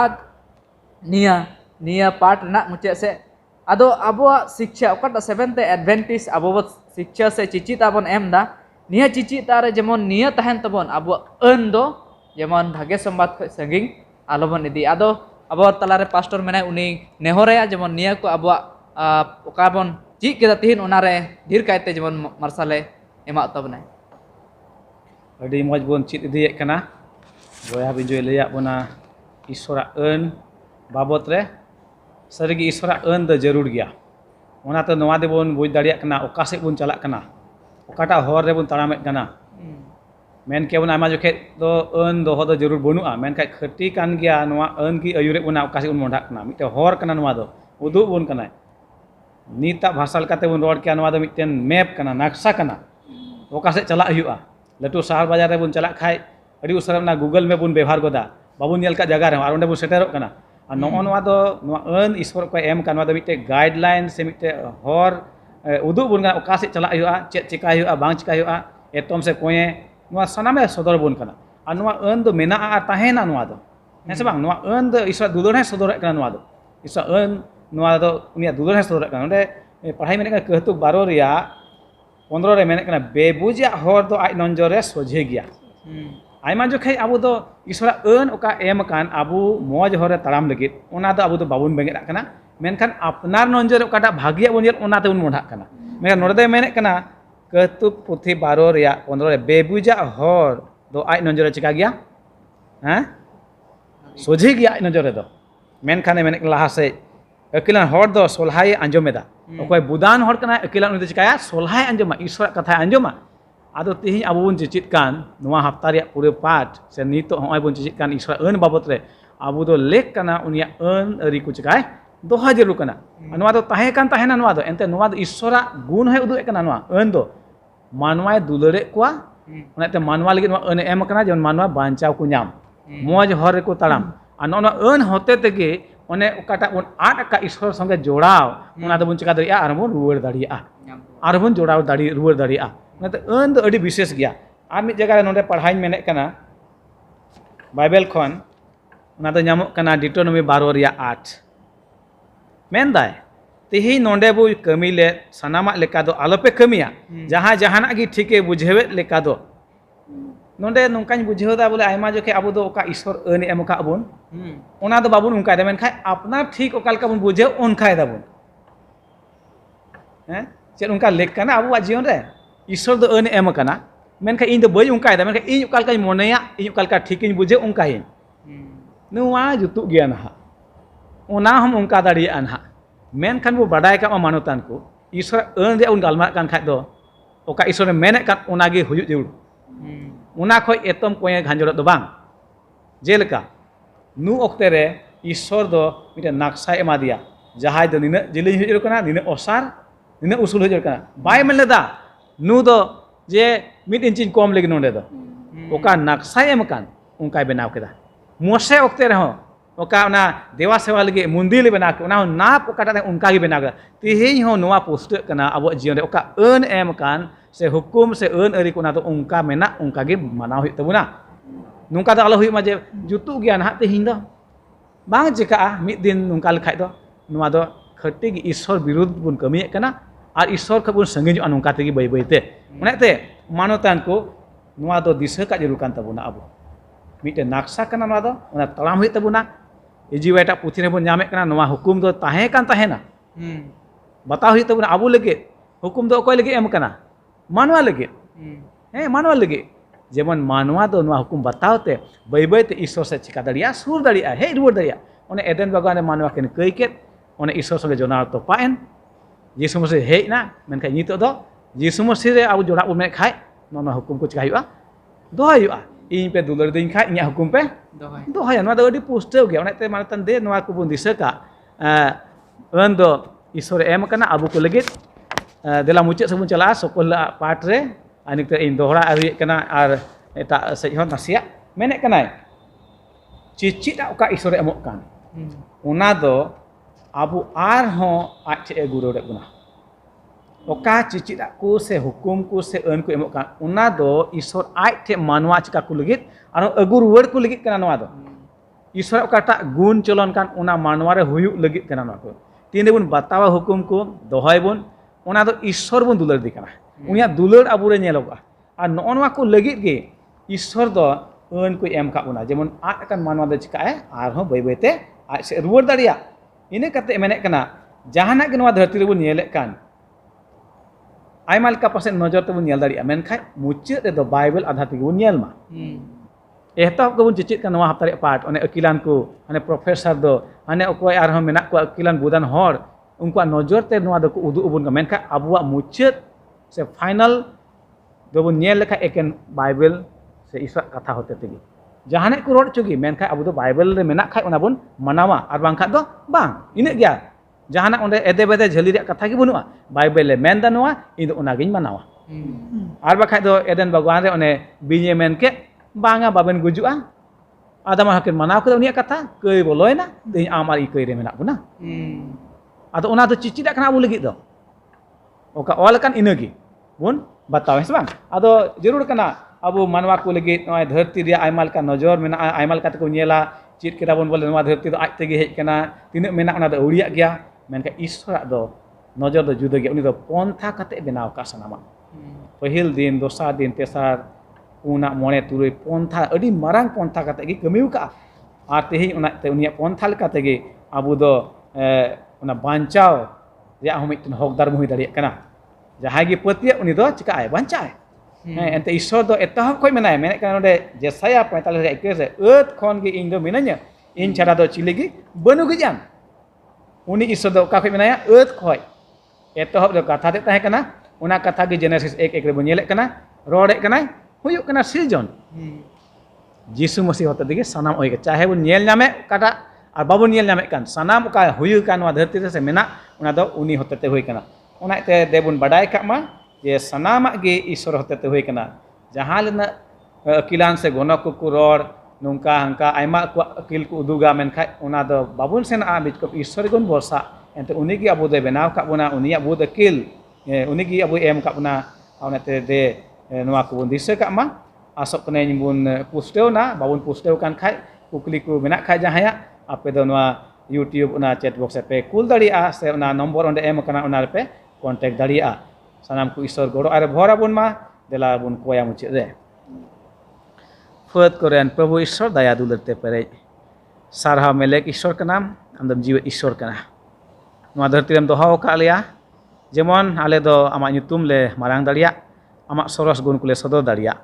F: निया निया पार्ट ना मुचे से आदो अबो शिक्षा ओकटा सेवेंथ एडवेंटिस अबो शिक्षा से चिचिता बन एम दा निया चिचिता रे जेमन निया तहन तबन अबो अन दो जेमन भाग्य संबाद ख संगिंग आलोबन इदी आदो अबो तलारे पास्टर मेनाय उनी नेहरया जेमन निया को अबो ओका बन ची केदा तिहिन ओनारे धीर कायते जेमन मार्साले एमा तबनाय
E: अडी मज बन चित इदियेक कना बया बिजय लैया बना ईश्वरा अन बाबत रे सारिगी ईश्वरा अन द जरूर गया ओनाते नोवा देबन बुझ दाड़िया कना ओका से बन चला कना ओकाटा हर रे बन ताड़ामेद कना मेन के बना आमा जोखे दो अन दोहो दो जरूर बनुआ मेन खाय खटी कान गया नोवा अन की अयुरे बना ओका से बन मोंढा कना मिटे हर कना नोवा दो उदु बन कना नीता भाषा लकाते बन रोड किया नोवा दो मिटेन मैप कना नक्शा कना ओका से चला हुआ लटू शहर बाजार रे बन चला खाय अड़ी उसरा ना गूगल में बन व्यवहार गोदा बाबू नेल का जगह रे आर ओंडे बन सेटेरो कना और नोवा दो नोवा अन ईश्वर को एम कना दो मिटे गाइडलाइन से मिटे हर उदु बन कना ओका से चला हुआ चेक चिका हुआ बांग चिका हुआ एतम से कोये नोवा सनामे सदर बन कना और नोवा अन दो मेना आ ताहेना नोवा दो हेसे बांग नोवा अन दो ईश्वर दुदर है सदर कना नोवा दो ईश्वर अन नोवा दो उनिया दुदर है सदर कना ओंडे पढ़ाई मेने का कहतु 12 रिया 15 रे मेने कना बेबुजिया हर दो आज नंजर रे सोझे गया आयमा जोखे आबो दो ईश्वरा अन ओका एम कान आबो मौज हरे ताड़ाम लगित ओना दो आबो दो बाबुन बेंगेरा कना मेनखान अपनार नंजर ओकाटा भाग्य बन जेल ओनाते बन मोढा कना मेन नोडे दे मेने कना कहतु पुथी 12 रिया 15 रे बेबुजा हर दो आज नंजर चिका गया हैं सोझे गया आज नंजर रे दो मेनखाने मेने लाहा से अकिलान हर दो सोलहाय आंजोमेदा ओकय बुदान हर कना अकिलान उनि चिकाया सोलहाय आंजोमा ईश्वर कथा आंजोमा आदो तिहि आबो बन चिचित कान नोवा हफ्ता रे पूरे पाठ से नितो होय बन चिचित कान ईश्वर अन बाबत रे आबो दो लेख कना उनिया अन अरि को चिकाय दोहा जरूर कना नोवा दो ताहे कान ताहेना नोवा दो एंते नोवा दो ईश्वरा गुण है उदु कना नोवा अन दो मानवाय दुलरे कोआ ओनाते मानवा लगे नोवा अन एम कना जन मानवा बांचाव को नाम मौज हर रे को ताड़ाम आ नोना अन होते तेगे ओने ओकाटा बन आट का ईश्वर संगे जोड़ाव ओना दो बन चिका दरिया आर बन रुवर दाड़िया आर बन जोड़ाव दाड़ी रुवर दाड़िया ओनाते अन दो अडी विशेष गया आर मिद जगह रे नोंडे पढ़ाई मेने कना बाइबल खन ओना दो नामो कना डिटोनोमी 12 रिया 8 मेन दाय तिहि नोंडे बु कमी ले सनामा लेका दो आलोपे कमिया जहां जहाना गी ठीके बुझेवे लेका दो नोंडे नोंकाñ बुझेवदा बोले आयमा जोखे आबो दो ओका ईश्वर अन एम का अबन ओना दो बाबुन उनका दे मेनखाय अपना ठीक ओका लका बन बुझे उनखाय दाबुन हैं चेद उनका लेख कना आबो जीवन रे ईश्वर दो अन एम कना मेनखाय इन दो बई उनकाय दा मेनखाय इन ओका लका मोनेया इन ओका लका ठीक इन बुझे उनकाय नोवा जुतु गया ना ओना हम उनका दाड़िया ना मेनखान बो बाडाय का मानोतान को ईश्वर अन रे उन गालमा कान खाय दो ओका ईश्वर मेने कान ओनागे हुजु जरूर ओना खय एतम कोये घांजोड़ दो बांग जेलका नु ओक्ते रे ईश्वर दो मिटे नाक्सा एमा दिया जहाय दो निने जिलिं हुजु कना निने ओसार निने उसूल हुजु कना बाय मेलेदा नु दो जे मिड इंच कम लेगे नोंडे दो ओका नाक्सा एम कान उनकाय बनाव केदा मोसे ओक्ते रे हो ओका ना देवा सेवा लगे मंदिर बना के ओना नाप ओकाटा उनका गे बना केदा तिहिं हो नोवा पोस्ट कना अब जीवन रे ओका अन एम कान से हुकुम से अन अरि कोना तो उनका मेना उनका गे मानाव हुई तबुना नुका दो आलो हुई माजे जुतु गया ना तिहिं दो बांग चिका मिद दिन नुका लखाय दो नोवा दो खटी गे ईश्वर विरुद्ध बुन कमिये कना और ईश्वर खबुन संगे जो नुका तेगे बै बैते ओनाते मानोतान को नोवा दो दिशा का जरूर कान तबुना अब मिटे नाक्सा कना नोवा दो ओना तड़ाम हुई तबुना इजीवेटा पुथि रे बन नामे कना नोवा हुकुम दो ताहे कान ताहेना बताव हुई तबुना आबो लगे हुकुम दो कोय लगे एम कना मानवा लगे हैं मानवा लगे जेमन मानवा दो नोवा हुकुम बतावते बै बैते ईश्वर से चिका दाड़िया सुर दाड़िया हे रुवर दाड़िया ओने एडेन बागान रे मानवा केन कई केत ओने ईश्वर संगे जोनार तो पाएन यीशु मसीह हेजना मेनखाय नितो दो यीशु मसीह रे आबो जोड़ा उमे खाय नोना हुकुम को चिका हुआ दोहा हुआ इन पे दुलर दिन खाय इया हुकुम पे दोहा नोना दो अडी पुष्टव गया ओनेते मानतन दे नोवा को बुन दिशा का अन दो ईश्वर एम कना आबो को लगे देला मुचे सबुन चला सकल पाठ रे Ani kita in dohra ari kena ar eta sejhon nasia menek kanai. Cicit tak uka isore emokkan. Una do abu arho ache guru rek guna. Oka cicit tak ku se hukum ku se eun ku emokkan. Una do isor ai te manwa cika ku legit aro agur word ku legit kana noa do. Isor oka tak gun colon kan una manwa re huyuk legit kana noa ku. Tinde bun batawa hukum ku dohai bun una do isor bun dular di kana. Unya dular abure nyeloga. Ar noa ku legit ge isor do eun ku em ka una. Jemon a kan manwa do cika arho bai bai te a se ruwar daria. Ini kate menek kana jahanak ge noa dharti re bun nyelek kan. Aimal ka pasen nojor te bun nyel daria menkhai mucet do Bible adha te bun nyel ma. Ehtop ko bun cicit kan noa haptari part one akilan ku ane professor do ane okoi arho menak ku akilan budan hor unkuat nojor te noa do ku udu ubun ka menkhai abuak mucet se final do bun nyel lekha eken Bible se isra katha hote tegi. Jahanak ku rod chogi menkhai abu do Bible re menak khai ona bun manawa ar bang khat do bang. Ine gya. Jahanak onde ede bede jhali rek katha gi bunua. Bible le men da noa indo ona giñ manawa. Ar bakhai do eden bagwan re one binye men ke banga baben gujua. Ada mah hakin manaw ko unia katha kei boloi na deñ amar i kei re menak buna. Ado ona do cici dak kana abu legit do. Oka ol kan inegi. Bun bataw es bang. Ado jarur kana abu manwa ku legit noi dharti ria aimal ka nojor mena aimal ka ko nyela cit kita bun bole noa dharti do aj tege hej kana tinak menak ona do uriak gya menka isra do nojor do juda gya uni do pontha kate benaw ka sanama. Pahil din dosa din tesar una mone turui pontha adi marang pontha kate gi kamiu ka. Ar tehi ona te unia pontha kate gi abu do ona bancau ria homit tin hokdar muhi dari kana. Jahai gi petia uni do cika ai bancai. Ente isor do etahap koi menai menek kana onde Yesaya 45 ayat 1 se eut khon gi ing do menanya in cara do ciligi banu gi jang. Uni isor do ka koi menaya eut khoi. Etahap do katha te tahe kana una katha gi Genesis 1 re bunyelek kana rodek kana huyuk kana siljon. Jisu Masih hote dige sanam oi chahe bun nyel nyame kata ar babun nyel nyame kan sanam ka huyuk kan wa dharti se menak una do uni hote te hoi kana. Ona te debun badai kak ma ye sanamak ge isor hote te hoi kana. Jahan lena akilan se gonok ku ror nungka hangka aima ku akil ku uduga menkhai ona do babun sen a bit ko isor gon borsa ente uni gi abu de benaw kak buna uni abu de kil uni gi abu em kak buna ona te de noa ku bun dise kak ma asok kene bun pusteu na babun pusteu kan khai ku klik ku menak khai jahaya ape do noa YouTube una chat box pe kul daria se ona nombor onde em kana ona pe kontak daria sanam ku isor goro are bhora bun ma dela bun koya mucit re. Fat korean Prabhu Isor daya dular te pere sarha melek Isor kanam amdam jiwat Isor kana. Noa dharti rem doha ka alia jemon ale do amak nyutum le marang daria amak soros gun kule sodor daria.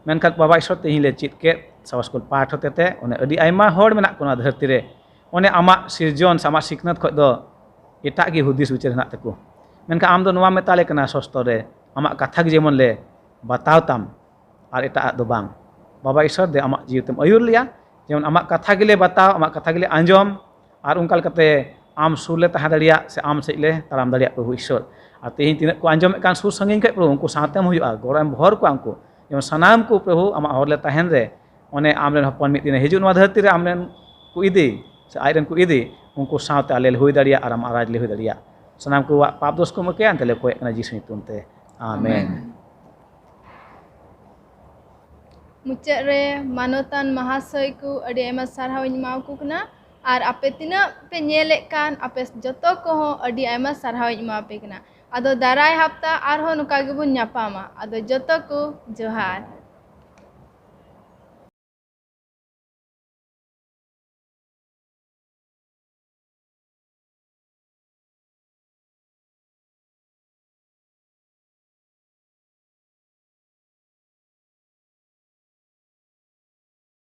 E: Menkat baba Isor te hile cit ke sawas kul path hote te one adi aima hor menak kuna dharti re. One amak sirjon sama siknat khoj do etak gi hudis ucer nak teku. Menka am do noa metale kana sostore amak katha gi jemon le bataw tam ar etak do bang. Baba Isor de amak jiutem ayur lia jemon amak katha gi le bataw amak katha gi le anjom ar ungkal kate am sule tah daria se am seile taram daria Prabhu Isor. Ar tehin tinak ku anjom kan sur sanging kai Prabhu unku satem huyua goram bhor ku angku. Jemon sanam ku Prabhu amak hor le tahen re one amren hopon mit dine hijun noa dharti re amren ku idi se airen ku idi unku saute alel hui daria aram araj le hui daria. Sanam ku pap dos ku mekean tele koe kana Jisu nyutum te. Amen.
D: मुचत रे मानोतान महाशय को अड़ी आयमा सारहाव इमाव को कना और आपे तिना पे नेले कान आपे जतो को हो अड़ी आयमा सारहाव इमाव पे कना आदो दाराय हफ्ता आर हो नुका गेबुन न्यापामा आदो जतो को जोहार